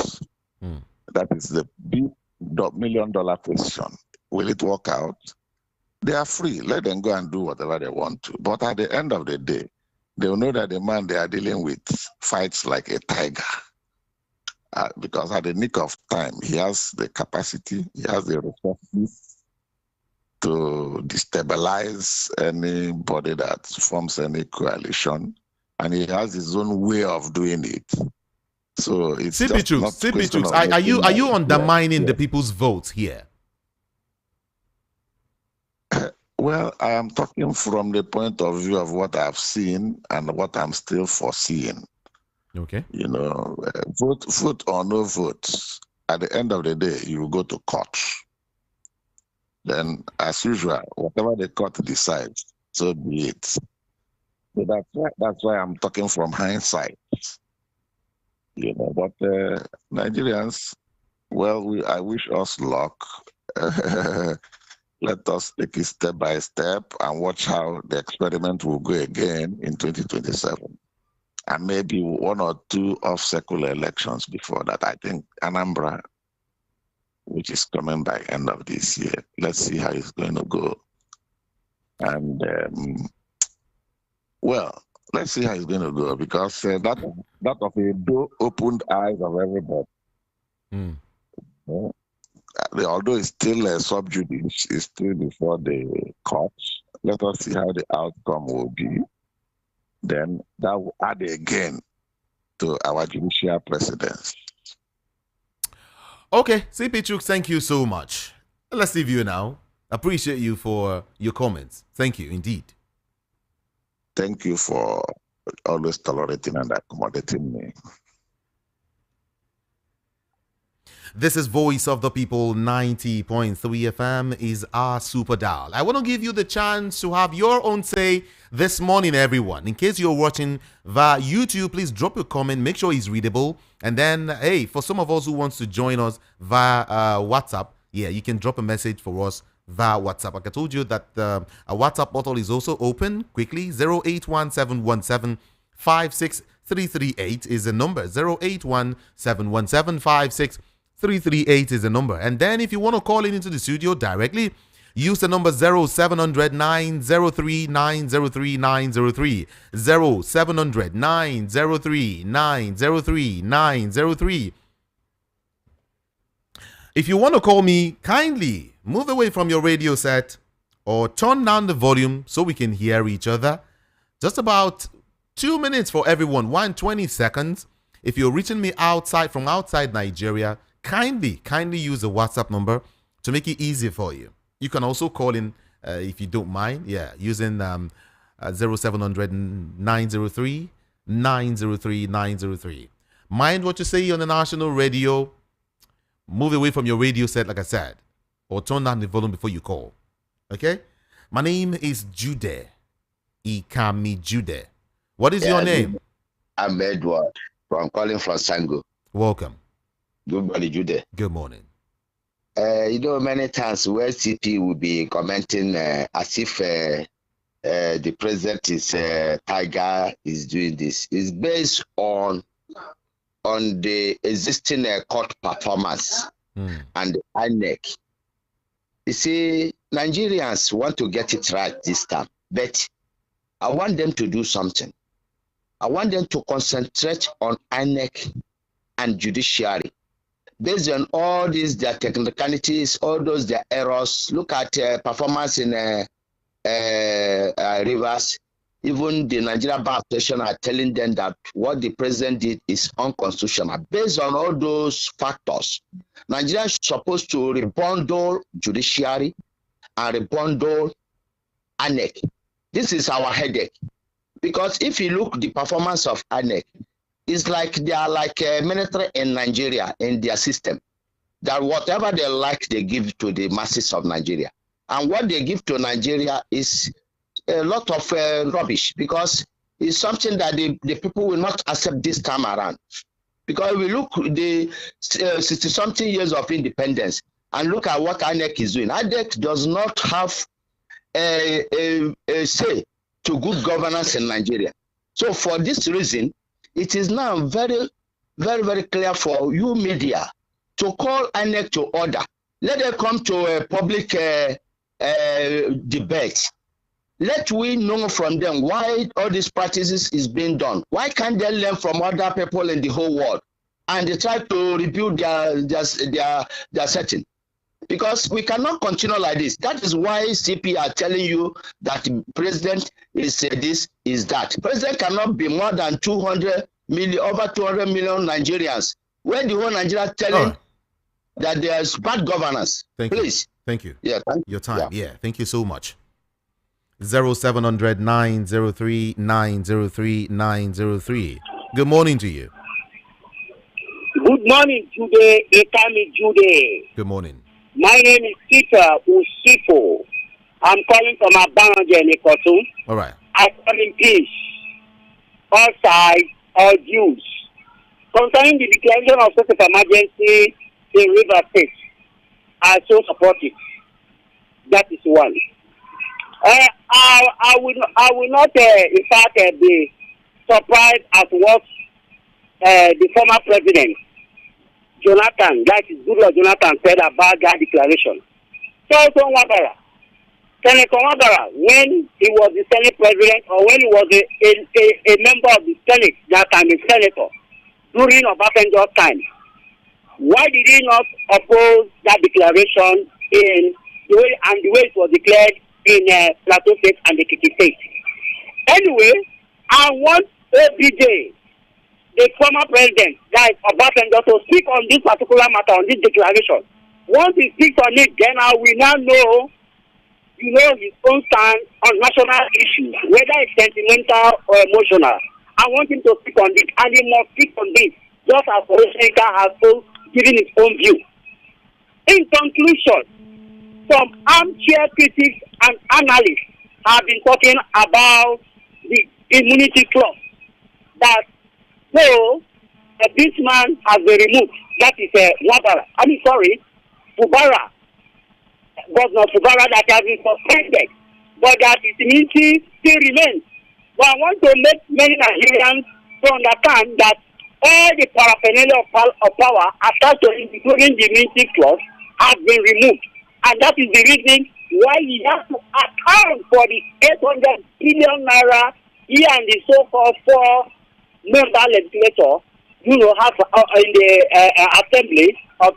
That is the big $1 million question. Will it work out? They are free. Let them go and do whatever they want to. But at the end of the day, they will know that the man they are dealing with fights like a tiger. Because at the nick of time, he has the capacity, he has the resources to destabilize anybody that forms any coalition. And he has his own way of doing it. So it's CP, are you undermining the people's votes here? Well, I am talking from the point of view of what I've seen and what I'm still foreseeing. Okay. Vote or no vote, at the end of the day, you will go to court. Then, as usual, whatever the court decides, so be it. So that's why I'm talking from hindsight. But Nigerians, I wish us luck. Let us take it step by step and watch how the experiment will go again in 2027. And maybe one or two off-cycle elections before that. I think Anambra, which is coming by end of this year. Let's see how it's going to go. And let's see how it's going to go, because that of a door opened eyes of everybody. Although it's still sub judice, it's still before the courts. Let us see how the outcome will be. Then that will add again to our judicial precedence. Okay, CP Chuk, thank you so much. Let's leave you now. Appreciate you for your comments. Thank you indeed. Thank you for always tolerating and accommodating me. This is Voice of the People. 90.3 FM is our super dial. I want to give you the chance to have your own say this morning, everyone. In case you're watching via YouTube, please drop your comment. Make sure it's readable. And then, hey, for some of us who wants to join us via WhatsApp, you can drop a message for us via WhatsApp. Like I told you that a WhatsApp portal is also open. Quickly, 08171756338 is the number. 08171756338 is the number. And then if you want to call into the studio directly, use the number 0700 903 903 903. 0700 903 903 903. If you want to call me, kindly move away from your radio set or turn down the volume so we can hear each other. Just about 2 minutes for everyone, 120 seconds. If you're reaching me from outside Nigeria, kindly use the WhatsApp number to make it easier for you. You can also call in if you don't mind, using 0700 903 903 903. Mind what you say on the national radio. Move away from your radio set, like I said, or turn down the volume before you call. Okay? My name is Jude. Ikami Jude. What is your name? I'm Edward. I'm calling from Sango. Welcome. Good morning, Jude. Good morning. Many times where CP will be commenting as if the president is tiger is doing this. It's based on the existing court performance and the INEC. You see, Nigerians want to get it right this time, but I want them to do something. I want them to concentrate on INEC and judiciary. Based on all these, their technicalities, all those, their errors, look at performance in Rivers. Even the Nigeria Bar Association are telling them that what the president did is unconstitutional. Based on all those factors, Nigeria is supposed to rebundle judiciary and rebundle INEC. This is our headache. Because if you look the performance of INEC, it's like they are like a military in Nigeria in their system. That whatever they like, they give to the masses of Nigeria. And what they give to Nigeria is a lot of rubbish, because it's something that the people will not accept this time around. Because we look the 60-something years of independence and look at what INEC is doing. INEC does not have a say to good governance in Nigeria. So for this reason, it is now very, very, very clear for you media to call INEC to order. Let them come to a public debate. Let we know from them why all these practices is being done. Why can't they learn from other people in the whole world and they try to rebuild their setting? Because we cannot continue like this. That is why CP are telling you that the president is this, is that. President cannot be more than 200 million, over 200 million Nigerians. When the whole Nigeria telling that there is bad governance. Please. Thank you. Yeah, your time. Yeah, thank you so much. 0700 903 903 903. Good morning to you. Good morning, Jude. Ikami Jude. Good morning. My name is Peter Usifo. I'm calling from Abanje, Nikotu. All right. I call in peace. All sides, all Jews. Concerning the declaration of state of emergency in River State, I so support it. That is one. I will not, in fact, be surprised at what the former president, Jonathan, that is Goodluck Jonathan, said about that declaration. So, Senator Wabara, when he was the Senate president or when he was a member of the Senate, that time a senator, during Obasanjo's time, why did he not oppose that declaration in the way it was declared in Plateau State and Ekiti State? Anyway, I want every day the former president, that is Obasanjo, to speak on this particular matter, on this declaration. Once he speaks on it, then I will now know, his own stance on national issues, whether it's sentimental or emotional. I want him to speak on this, and he must speak on this, just as Obasanjo has given his own view. In conclusion, some armchair critics and analysts have been talking about the immunity clause, that so this man has been removed. That is Fubara. Governor Fubara that has been suspended, but that his immunity still remains. But I want to make many Nigerians to understand that all the paraphernalia of power attached to him, including the immunity clause, has been removed. And that is the reason why he has to account for the 800 billion naira he and the so-called 4-member legislator, have in the assembly of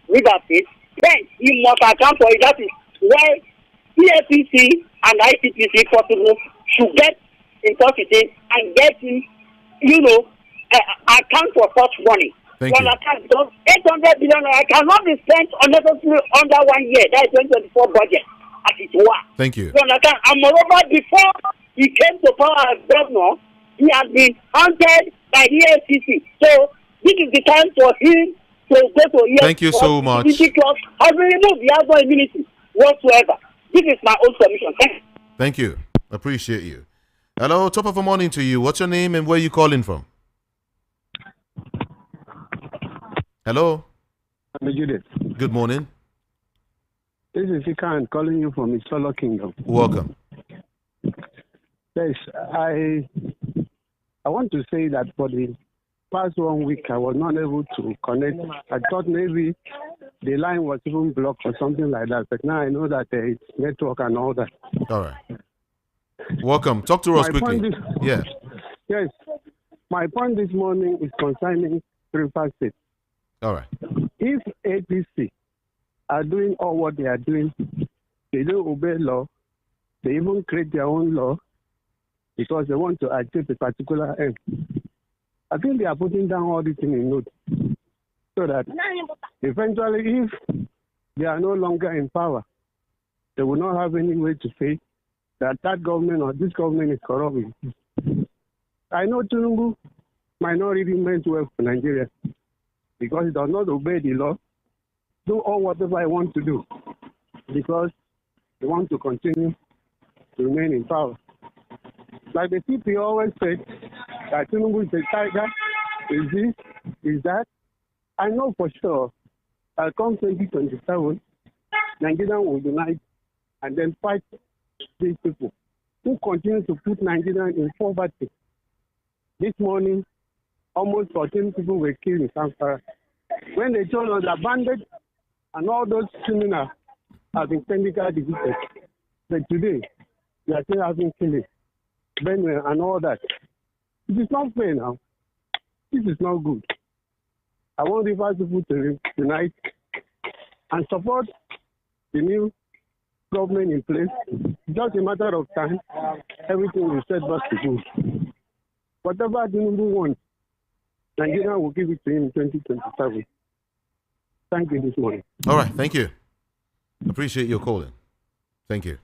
River State. Then he must account for it. That is why PFPC and ICPC possible should get in touch with him and get him, account for such money. Thank you. Because 800 billion cannot be spent unnecessarily under 1 year. That is 2024 budget as it were. Thank you. So understand? And moreover, before he came to power as governor, he has been hunted by the FCC. So this is the time for him to go to EFCC. Thank you so much. The clause has been removed. He has no immunity whatsoever. This is my own submission. Thank you. Appreciate you. Hello, top of the morning to you. What's your name and where are you calling from? Hello. I'm Judith. Good morning. This is Ikan calling you from Isolo Kingdom. Welcome. Yes, I want to say that for the past 1 week, I was not able to connect. I thought maybe the line was even blocked or something like that, but now I know that it's network and all that. All right. Welcome. Talk to us quickly. Yes. Yes. My point this morning is concerning River State. All right. If APC are doing all what they are doing, they don't obey law, they even create their own law because they want to achieve a particular end. I think they are putting down all this in a note so that eventually if they are no longer in power, they will not have any way to say that that government or this government is corrupt. I know Tinubu might not really meant well for Nigeria because he does not obey the law, do all whatever I want to do because they want to continue to remain in power. Like the people always say, that Tinubu is a tiger, is this, is that. I know for sure that come 2027, Nigeria will unite and then fight these people who continue to put Nigeria in poverty. This morning, almost 14 people were killed in Zamfara. When they told us that bandits and all those criminals have been technically defeated. But today, they are still having killing, Benue and all that. It is not fair now. This is not good. I want River people to unite and support the new government in place. It's just a matter of time. Everything will set back to good. Whatever Tinubu wants, Nigeria will give it to him in 2027. Thank you this morning. All right. Thank you. Appreciate your calling. Thank you.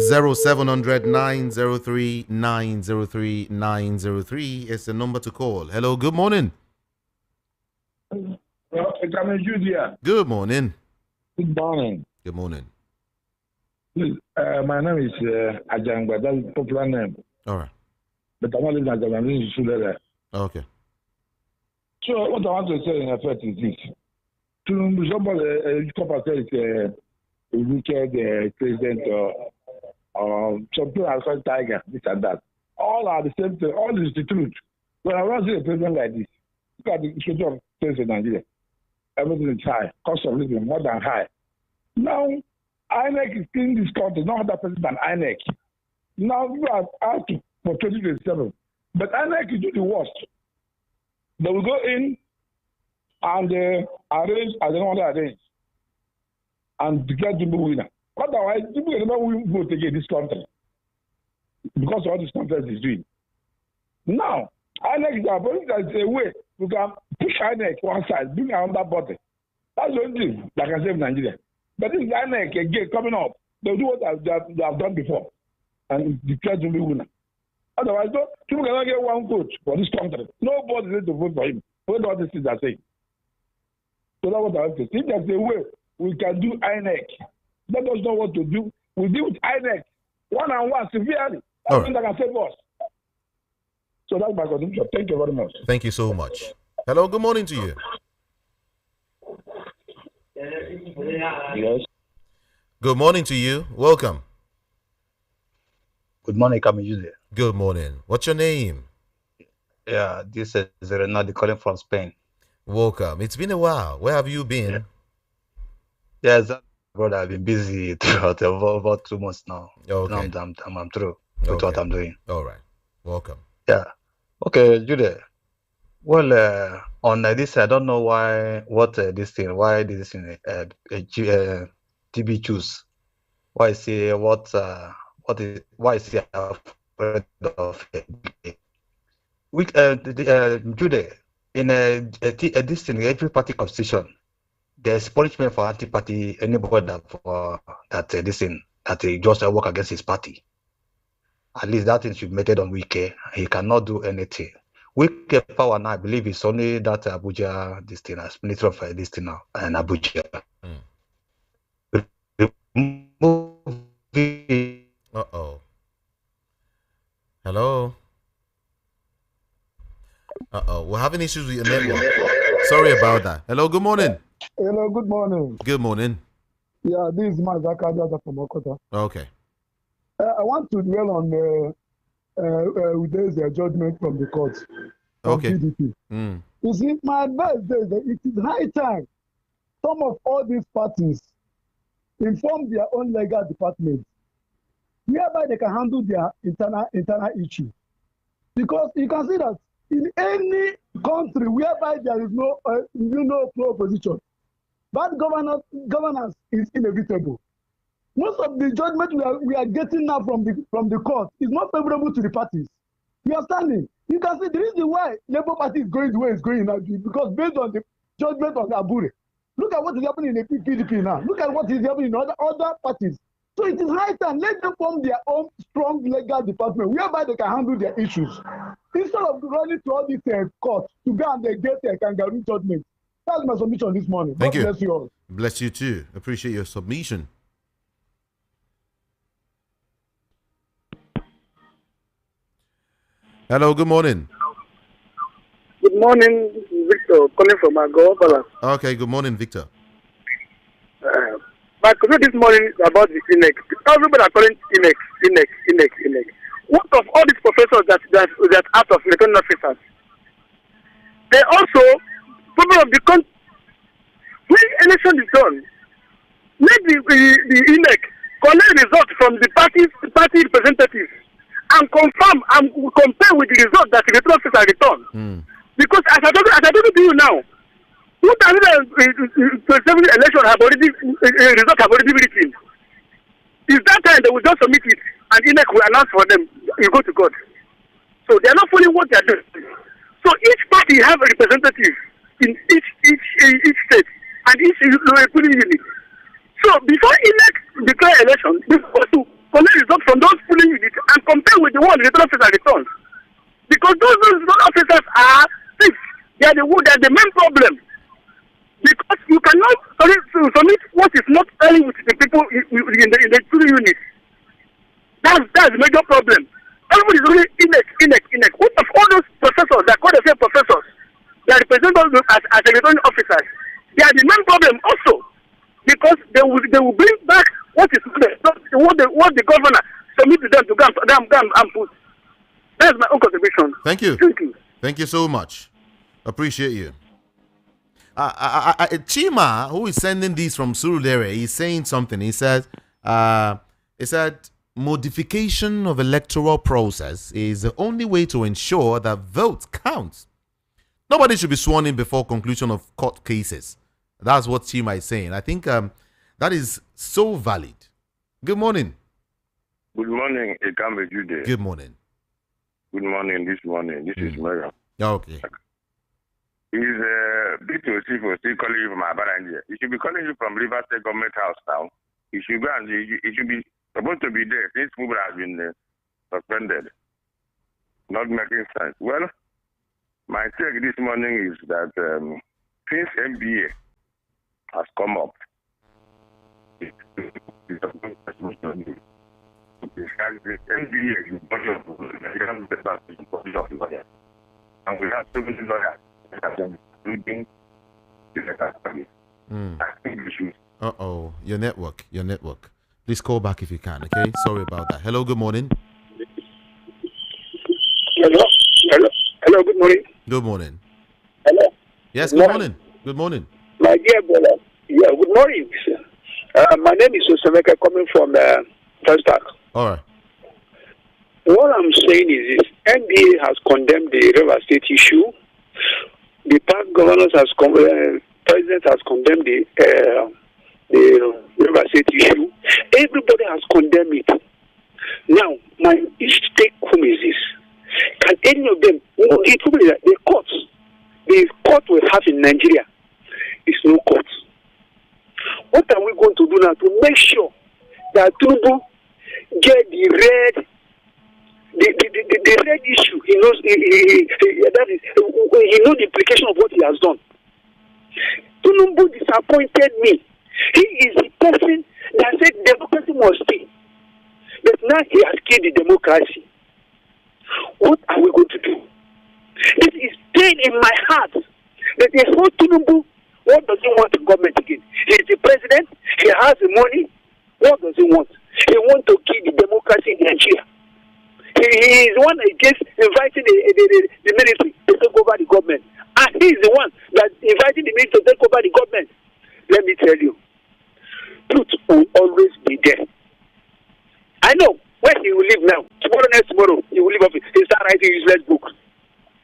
0700 903 903 903 is the number to call. Hello, good morning. Good morning. Good morning. Good morning. My name is Ajangba. That's a popular name. All right. But I'm not living in Ajangba. I'm living in Sulere. Okay. So what I want to say in effect is this. To somebody, Copper says a wicked president or something like a tiger, this and that. All are the same thing. All is the truth. When I want to see a president like this, look at the issue of things in Nigeria. Everything is high. Cost of living more than high. Now, INEC is in this country, no other person than INEC. Now, we are out for 2027. But INEC is doing the worst. They will go in and arrange as they want to arrange and declare the winner. Otherwise, people will never vote against this country because of what this country is doing. Now, INEC is a way we can push INEC one side, bring another body. That's the only thing that can save Nigeria. But this is INEC again coming up. They'll do what they have done before and declare the winner. Otherwise, people cannot get one vote for this country. Nobody needs to vote for him. What all these things are saying. So that's what I have to say. If there's a way we can do INEC, let us know what to do. We deal with INEC one-on-one severely. That's something that can save us. So that's my contribution. Thank you very much. Thank you so much. Hello, good morning to you. Yes. Good morning to you. Welcome. Good morning, Kamiyude. Good morning. What's your name? Yeah, this is Renadi calling from Spain. Welcome. It's been a while. Where have you been? Yes, brother, I've been busy throughout about 2 months now. Okay. I'm through with what I'm doing. All right. Welcome. Yeah. Okay, Jude. Well, on this, I don't know why this thing TB choose. Why is he why is he afraid of Jude? In this thing, every party constitution, there's punishment for anti-party anybody that he just work against his party. At least that thing should be made on Wike. He cannot do anything. Wike power now, I believe, is only that Abuja this thing as minister of this thing now and Abuja. Hello. We're having issues with your network. Sorry about that. Hello, good morning. Hello, good morning. Good morning. Yeah, this is Mazaka from Okota. Okay. I want to dwell on Ude's judgment from the court. Okay. PDP. You see, my advice is that it is high time some of all these parties inform their own legal departments, whereby they can handle their internal issue. Because you can see that in any country whereby there is no opposition, bad governance is inevitable. Most of the judgment we are getting now from the court is not favorable to the parties. We are standing. You can see the reason why Labour Party is going the way it's going now because based on the judgment of Abure. Look at what is happening in the PDP now. Look at what is happening in other parties. So it is high time. Let them form their own strong legal department whereby they can handle their issues. Instead of running to all these courts to go and get a kangaroo judgment. That's my submission this morning. Thank you. Bless you all. Bless you too. Appreciate your submission. Hello, good morning. Good morning, Victor, calling from Agoa. Okay, good morning, Victor. My question this morning about the INEC. Everybody are calling INEC. What of all these professors that out of returning officers? They also, people of the country, when election is done, let the INEC collect results from the party representatives and confirm and compare with the result that the returning officer returned. Because as I told you now, 2027 election have already result have already been written. It's that time they will just submit it and INEC will announce for them. You go to God. So they are not following what they are doing. So each party have a representative in each state and each polling unit. So before INEC declare election, they have to collect results from those polling units and compare with the one the return officer returns. Because those officers are thieves. They are the main problem. Because you cannot submit what is not telling with the people in the polling units. That's the major problem. Everybody is only INEC. What of all those professors that call themselves professors that represent us as a returning officers? They are the main problem also. Because they will bring back what the governor submit to them to go and put. That's my own contribution. Thank you. Thank you. Thank you so much. Appreciate you. Chima, who is sending these from Surulere, he's saying something. He said modification of electoral process is the only way to ensure that votes count. Nobody should be sworn in before conclusion of court cases. That's what Chima is saying. I think that is so valid. Good morning. Good morning, Ekambe Jude. Good morning. Good morning this morning. This is Mega. Okay. Is B2C for still calling you from Abaranje. He should be calling you from River State Government House now. He should go and he should be supposed to be there since movement has been suspended. Not making sense. Well, my take this morning is that since MBA has come up, the MBA is the body of the lawyers. And we have so many lawyers. Including the legal studies. I think we should Uh-oh, your network. Please call back if you can, okay? Sorry about that. Hello, good morning. Hello, good morning. Good morning. Hello. Yes, good morning. Good morning. My dear brother. Yeah, good morning. My name is Osemeka, coming from Festac. All right. What I'm saying is this: NBA has condemned the River State issue. The park governors president has condemned the River State issue. Everybody has condemned it. Now, my take home is this: can any of them? The court we have in Nigeria is no court. What are we going to do now to make sure that Tinubu get the red issue? He knows he knows the implication of what he has done. Tinubu disappointed me. He is the person that said democracy must stay, but now he has killed the democracy. What are we going to do? This is pain in my heart that the whole Tinubu. What does he want in government again? He is the president. He has the money. What does he want? He wants to kill the democracy in Nigeria. He is the one against inviting the military to take over the government. And he is the one that inviting the military to take over the government. Let me tell you, truth will always be there. I know where he will live now. Next tomorrow, he will leave office. He start writing useless books.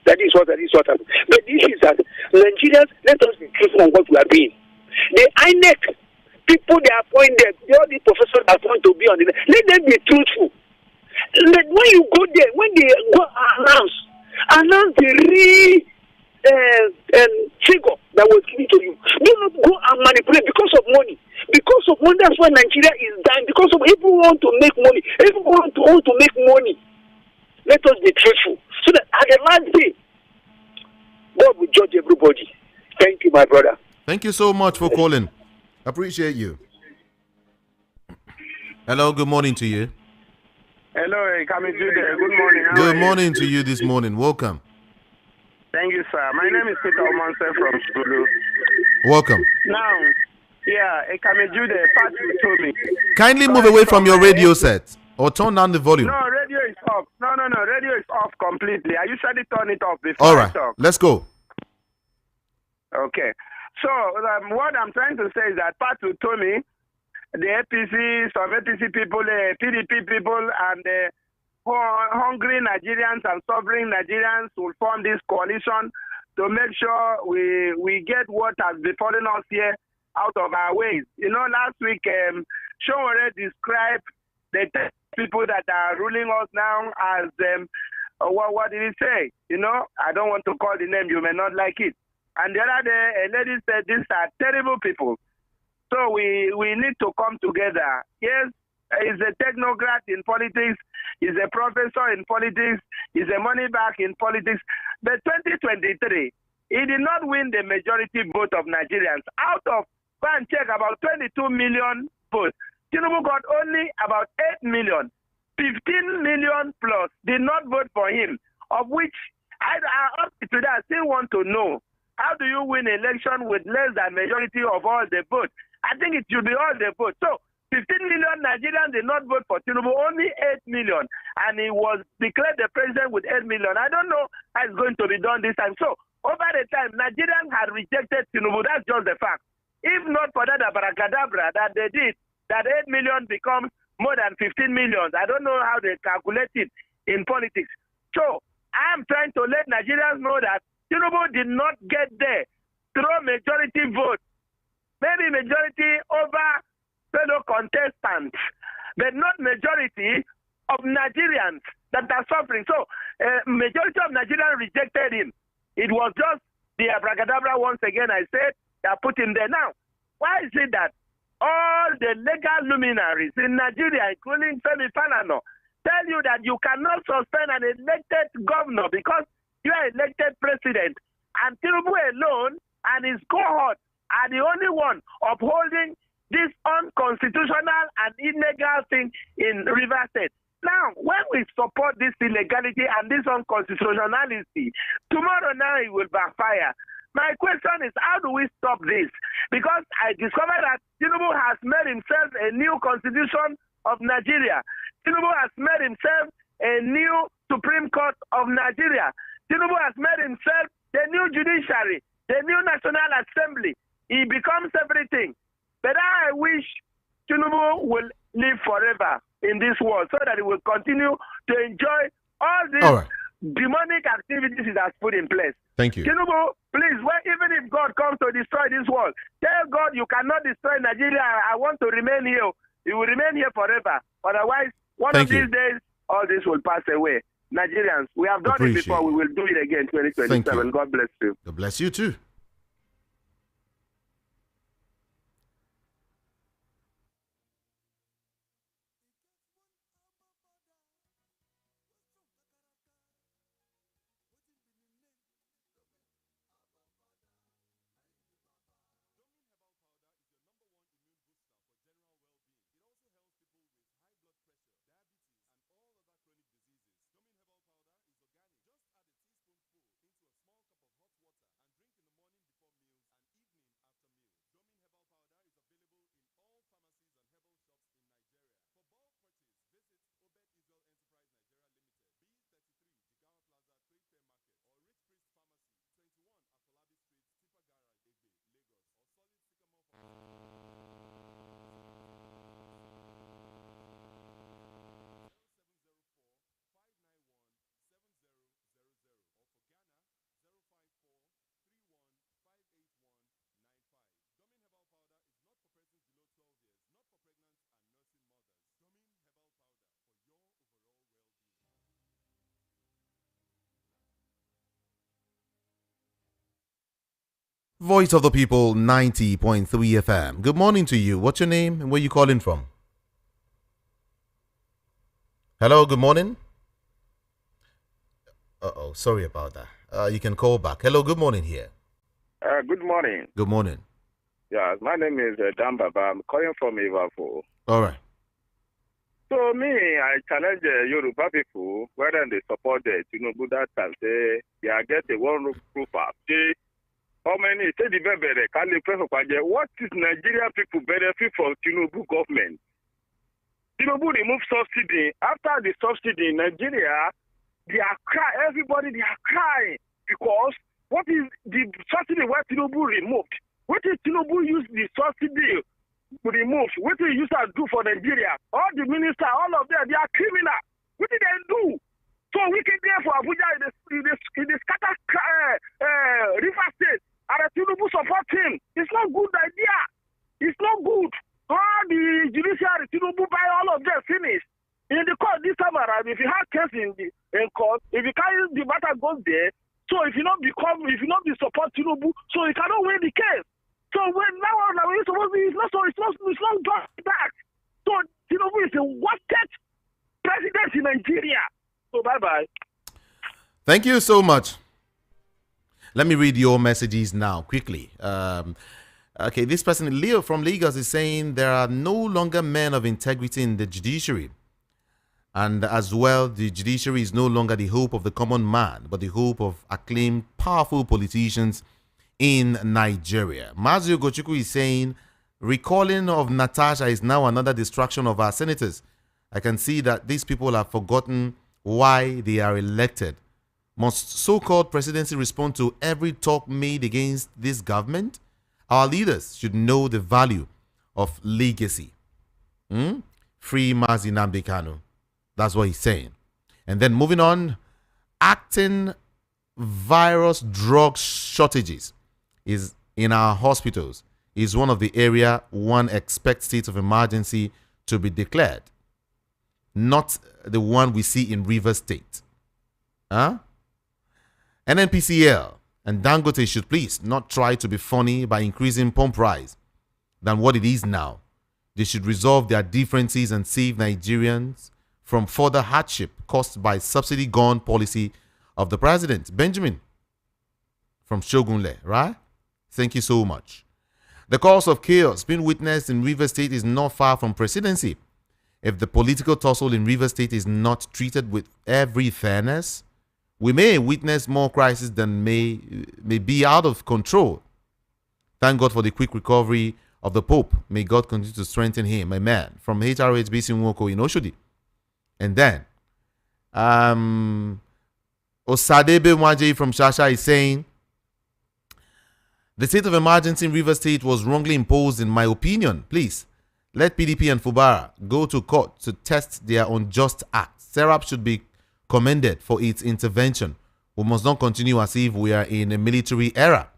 That is what happened. But the issue is that Nigerians, let us be truthful on what we are doing. The INEC, people they appointed, all the professors are going to be on the let them be truthful. But when you go there, when they go announce the real figure that was given to you, do not go and manipulate because of money. Because of money, that's why Nigeria is dying. Because of everyone want to make money. Everyone want to make money. Let us be truthful. So that at the last day, God will judge everybody. Thank you, my brother. Thank you so much for calling. Appreciate you. Hello, good morning to you. Hello, Jude. Good morning. Good morning to you this morning. Welcome. Thank you, sir. My name is Peter Omanse from Sulu. Welcome. Now, Jude, Patrick told me. Kindly move away from your radio set or turn down the volume. No, radio is off. No, radio is off completely. I usually turn it off before All right, I talk. let's go. Okay. So, what I'm trying to say is that Patrick told me the APC, some APC people, the PDP people, and the hungry Nigerians and suffering Nigerians will form this coalition to make sure we get what has befallen us here out of our ways. You know, last week, Showore described the people that are ruling us now as, what did he say? You know, I don't want to call the name, you may not like it. And the other day, a lady said, these are terrible people. So we need to come together. Yes, he's a technocrat in politics, he's a professor in politics, he's a money back in politics. But 2023, he did not win the majority vote of Nigerians. Out of, go and check, about 22 million votes. Tinubu got only about 8 million. 15 million plus did not vote for him, of which I up to today I still want to know, how do you win election with less than majority of all the votes? I think it should be all the votes. So 15 million Nigerians did not vote for Tinubu, only 8 million, and he was declared the president with 8 million. I don't know how it's going to be done this time. So over the time, Nigerians had rejected Tinubu. That's just the fact. If not for that abracadabra that they did, that 8 million becomes more than 15 million. I don't know how they calculate it in politics. So I'm trying to let Nigerians know that Tinubu did not get there through majority vote. Maybe majority over fellow contestants, but not majority of Nigerians that are suffering. So majority of Nigerians rejected him. It was just the abracadabra, once again I said, that put him there. Now, why is it that all the legal luminaries in Nigeria, including Femi Falana, tell you that you cannot suspend an elected governor because you are elected president, and Tinubu alone and his cohort are the only one upholding this unconstitutional and illegal thing in Rivers State? Now, when we support this illegality and this unconstitutionality, tomorrow now it will backfire. My question is, how do we stop this? Because I discovered that Tinubu has made himself a new constitution of Nigeria. Tinubu has made himself a new Supreme Court of Nigeria. Tinubu has made himself the new judiciary, the new National Assembly. He becomes everything. But I wish Tinubu will live forever in this world so that he will continue to enjoy all these demonic activities he has put in place. Thank you. Tinubu, please, even if God comes to destroy this world, tell God you cannot destroy Nigeria. I want to remain here. You will remain here forever. Otherwise, one of these days, all this will pass away. Nigerians, we have done it before. We will do it again 2027. God bless you. God bless you too. Voice of the People 90.3 FM. Good morning to you. What's your name and where you calling from? Hello, good morning. Sorry about that. You can call back. Hello, good morning here. Good morning. Good morning. Yeah, my name is Dan Baba. I'm calling from Liverpool. All right. So I challenge Yoruba people whether they support the Tinubu that time. Say they are getting one proof of how many say the what is Nigerian people benefit from Tinubu government? Tinubu remove subsidy. After the subsidy in Nigeria, they are crying. Everybody they are crying because what is the subsidy where Tinubu removed? What is Tinubu use the subsidy remove? What do you use to do for Nigeria? All the ministers, all of them, they are criminal. What did they do? So we can there for Abuja in the scatter River State. And Tinubu support him. It's not good idea. It's not good. All the judiciary, Tinubu buy all of them finish. In the court this time around, if you have case in court, if you carry the matter goes there, so if you not be support Tinubu, so you cannot win the case. So when now it's supposed to be, it's not just that. So Tinubu is a wanted president in Nigeria. So bye bye. Thank you so much. Let me read your messages now quickly. Okay, this person, Leo from Lagos, is saying there are no longer men of integrity in the judiciary. And as well, the judiciary is no longer the hope of the common man, but the hope of acclaimed, powerful politicians in Nigeria. Mazio Gochuku is saying, recalling of Natasha is now another distraction of our senators. I can see that these people have forgotten why they are elected. Must so-called presidency respond to every talk made against this government? Our leaders should know the value of legacy. Free Mazi Nnamdi Kanu. That's what he's saying. And then moving on, acting virus drug shortages is in our hospitals is one of the area one expects state of emergency to be declared. Not the one we see in Rivers State. NNPCL and Dangote should please not try to be funny by increasing pump price than what it is now. They should resolve their differences and save Nigerians from further hardship caused by subsidy gone policy of the president. Benjamin from Shogunle, right? Thank you so much. The cause of chaos being witnessed in Rivers State is not far from presidency. If the political tussle in Rivers State is not treated with every fairness, we may witness more crises than may be out of control. Thank God for the quick recovery of the Pope. May God continue to strengthen him. Amen. From HRHBC Nwoko in Oshodi. And then, Osadebe Mwaje from Shasha is saying, the state of emergency in Rivers State was wrongly imposed in my opinion. Please, let PDP and Fubara go to court to test their unjust act. Serap should be commended for its intervention. We must not continue as if we are in a military era.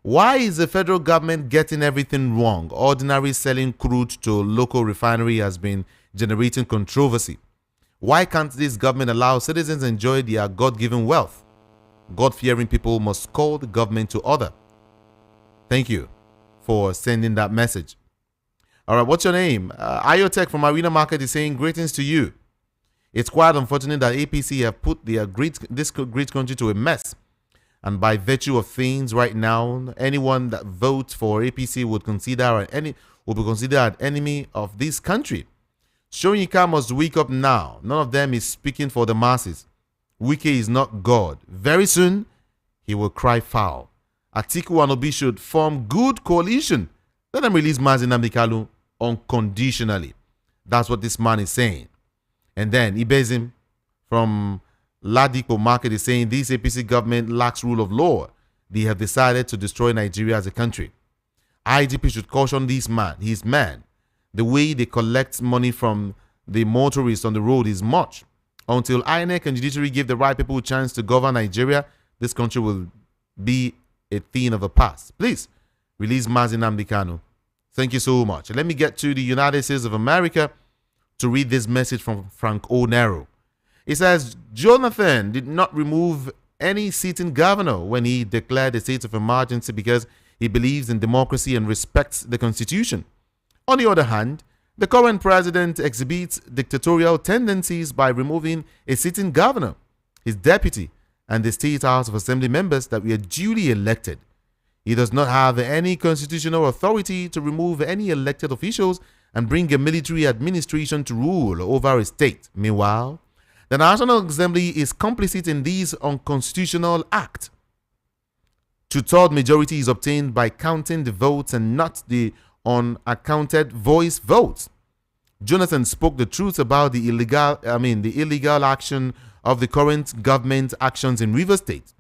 Why is the federal government getting everything wrong? Ordinary selling crude to local refinery has been generating controversy. Why can't this government allow citizens enjoy their God-given wealth? God-fearing people must call the government to order. Thank you for sending that message. All right, what's your name? Iotech from Arena Market is saying greetings to you. It's quite unfortunate that APC have put this great country to a mess. And by virtue of things right now, anyone that votes for APC will be considered an enemy of this country. Shoyinka must wake up now. None of them is speaking for the masses. Wike is not God. Very soon, he will cry foul. Atiku and Obi should form good coalition. Let them release Mazi Nnamdi Kanu unconditionally. That's what this man is saying. And then Ibezim from Ladipo Market is saying this APC government lacks rule of law. They have decided to destroy Nigeria as a country. IGP should caution this man. His man. The way they collect money from the motorists on the road is much. Until INEC and judiciary give the right people a chance to govern Nigeria, this country will be a thing of the past. Please, release Mazi Nnamdi Kanu. Thank you so much. Let me get to the United States of America to read this message from Frank O'Nero. It says, Jonathan did not remove any sitting governor when he declared a state of emergency because he believes in democracy and respects the Constitution. On the other hand, the current president exhibits dictatorial tendencies by removing a sitting governor, his deputy, and the State House of Assembly members that were duly elected. He does not have any constitutional authority to remove any elected officials and bring a military administration to rule over a state. Meanwhile, the National Assembly is complicit in this unconstitutional act. Two-thirds majority is obtained by counting the votes and not the unaccounted voice votes. Jonathan spoke the truth about the illegal action of the current government actions in Rivers State.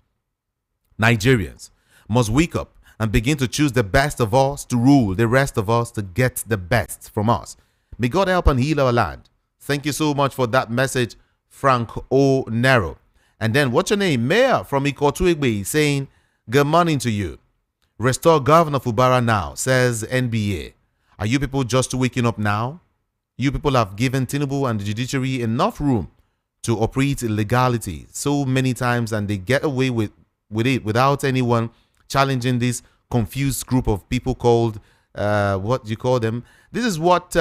Nigerians must wake up and begin to choose the best of us to rule the rest of us to get the best from us. May God help and heal our land. Thank you so much for that message, Frank O'Nero. And then what's your name? Mayor from Ikotuegbe saying, good morning to you. Restore Governor Fubara now, says NBA. Are you people just waking up now? You people have given Tinubu and the judiciary enough room to operate illegality so many times, and they get away with it without anyone challenging this confused group of people called, what do you call them? This is what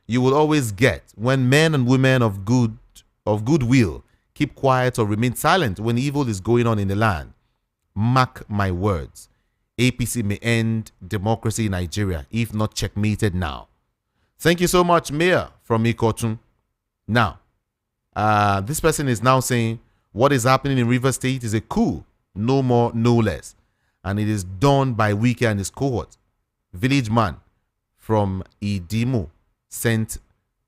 you will always get when men and women of goodwill keep quiet or remain silent when evil is going on in the land. Mark my words. APC may end democracy in Nigeria if not checkmated now. Thank you so much, Mayor from Ikotun. Now, this person is now saying what is happening in Rivers State is a coup, no more, no less. And it is done by Wike and his cohort. Village man from Idimo sent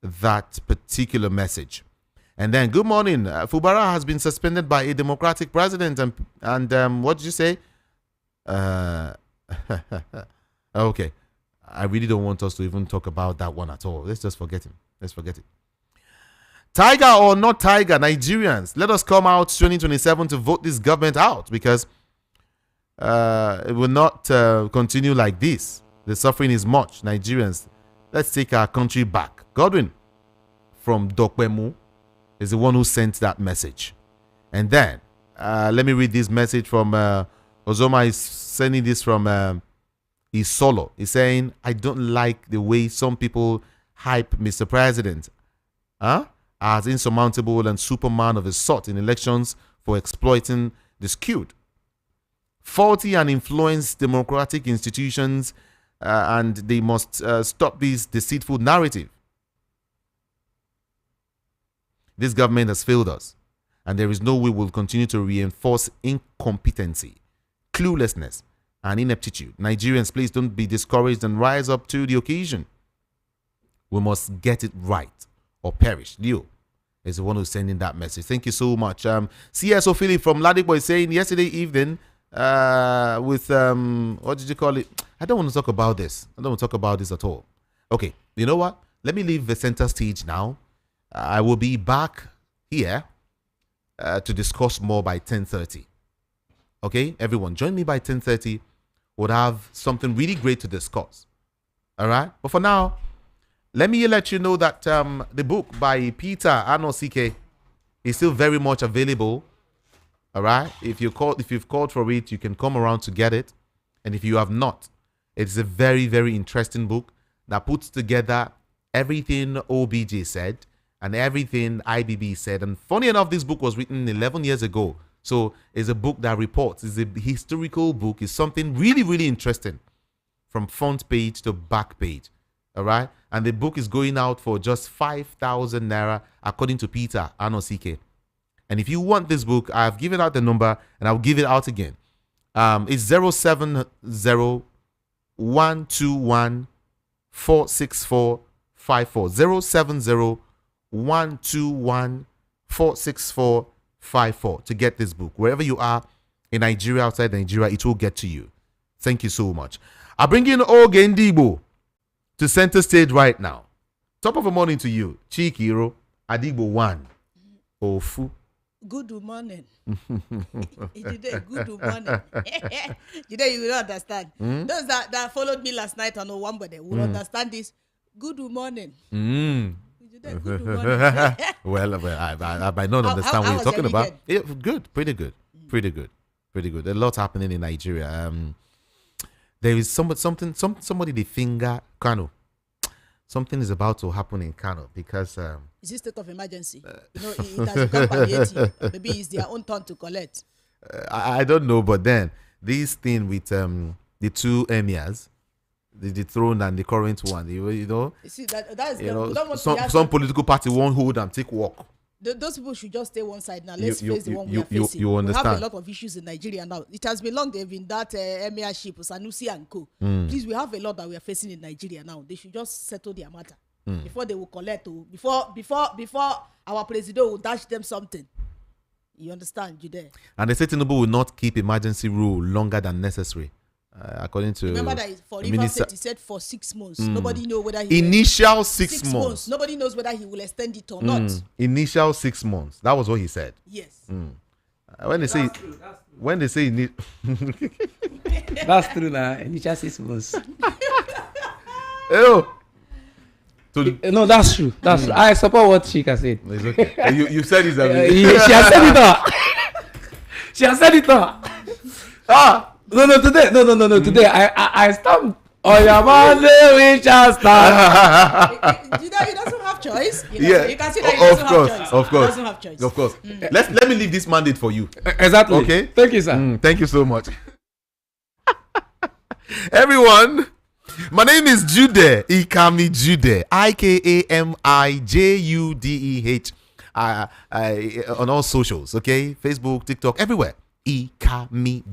that particular message. And then, good morning. Fubara has been suspended by a democratic president. And what did you say? Okay. I really don't want us to even talk about that one at all. Let's just forget him. Let's forget it. Tiger or not tiger, Nigerians, let us come out 2027 to vote this government out, because it will not continue like this. The suffering is much. Nigerians, let's take our country back. Godwin from Dokpemu is the one who sent that message. And then, let me read this message from Ozoma is sending this from Isolo. He's saying, I don't like the way some people hype Mr. President as insurmountable and superman of his sort in elections for exploiting the skewed, faulty and influenced democratic institutions, and they must stop this deceitful narrative. This government has failed us, and there is no way we'll continue to reinforce incompetency, cluelessness, and ineptitude. Nigerians, please don't be discouraged and rise up to the occasion. We must get it right or perish. Leo is the one who's sending that message. Thank you so much. CSO Philip from Ladikbo is saying yesterday evening with what did you call it? I don't want to talk about this. I don't want to talk about this at all. Okay, you know what? Let me leave the center stage now. I will be back here to discuss more by 10:30. Okay, everyone, join me by 10:30. We'll have something really great to discuss. All right, but for now, let me let you know that the book by Peter Anosike is still very much available. All right, if you've called for it, you can come around to get it. And if you have not, it's a very, very interesting book that puts together everything OBJ said and everything IBB said. And funny enough, this book was written 11 years ago. So it's a book that reports. It's a historical book. It's something really, really interesting from front page to back page. All right. And the book is going out for just 5,000 naira, according to Peter Anosike. And if you want this book, I've given out the number and I'll give it out again. It's 070-121-46454. 070-121-46454 to get this book. Wherever you are in Nigeria, outside Nigeria, it will get to you. Thank you so much. I bring in Ogendibo to center stage right now. Top of the morning to you. Chikiro Adigbo 1. Ofu. Good morning. Good morning. You will understand. Those that followed me last night on Owambode will understand this. Good morning. Good morning. Well, I might not understand what you're talking about. Yeah, good. Pretty good. Pretty good. Pretty good. There's a lot happening in Nigeria. There is somebody they finger Kano. Something is about to happen in Kano because is this state of emergency? It has come palliative. Maybe it's their own turn to collect. I don't know, but then this thing with the two emirs, the throne and the current one, you know, see, that's some political party won't hold and take walk. Those people should just stay one side now. Let's face the one we are facing. You understand? We have a lot of issues in Nigeria now. It has been long they've been that emirship, Sanusi and co. Please, we have a lot that we are facing in Nigeria now. They should just settle their matter before they will collect. Before our president will dash them something. You understand, Jude? And the state Tinubu will not keep emergency rule longer than necessary. According to remember that for River State, he said for 6 months. Nobody knows whether he initial 6 months. Nobody knows whether he will extend it or not. Initial 6 months. That was what he said. Yes. When they say that's true now. Initial 6 months. No, that's true. That's true. I support what Chika said. It's okay. you said it. She has said it all. She has said it all. No, today. No, today I stamped on your Monday, we shall start. He doesn't have choice. You can see that he doesn't have choice. Of course. He doesn't have choice. Of course. Let me leave this mandate for you. Exactly. Okay. Thank you, sir. Thank you so much. Everyone, my name is Jude Ikami Jude. IKAMIJUDEH. On all socials, okay? Facebook, TikTok, everywhere. Ikami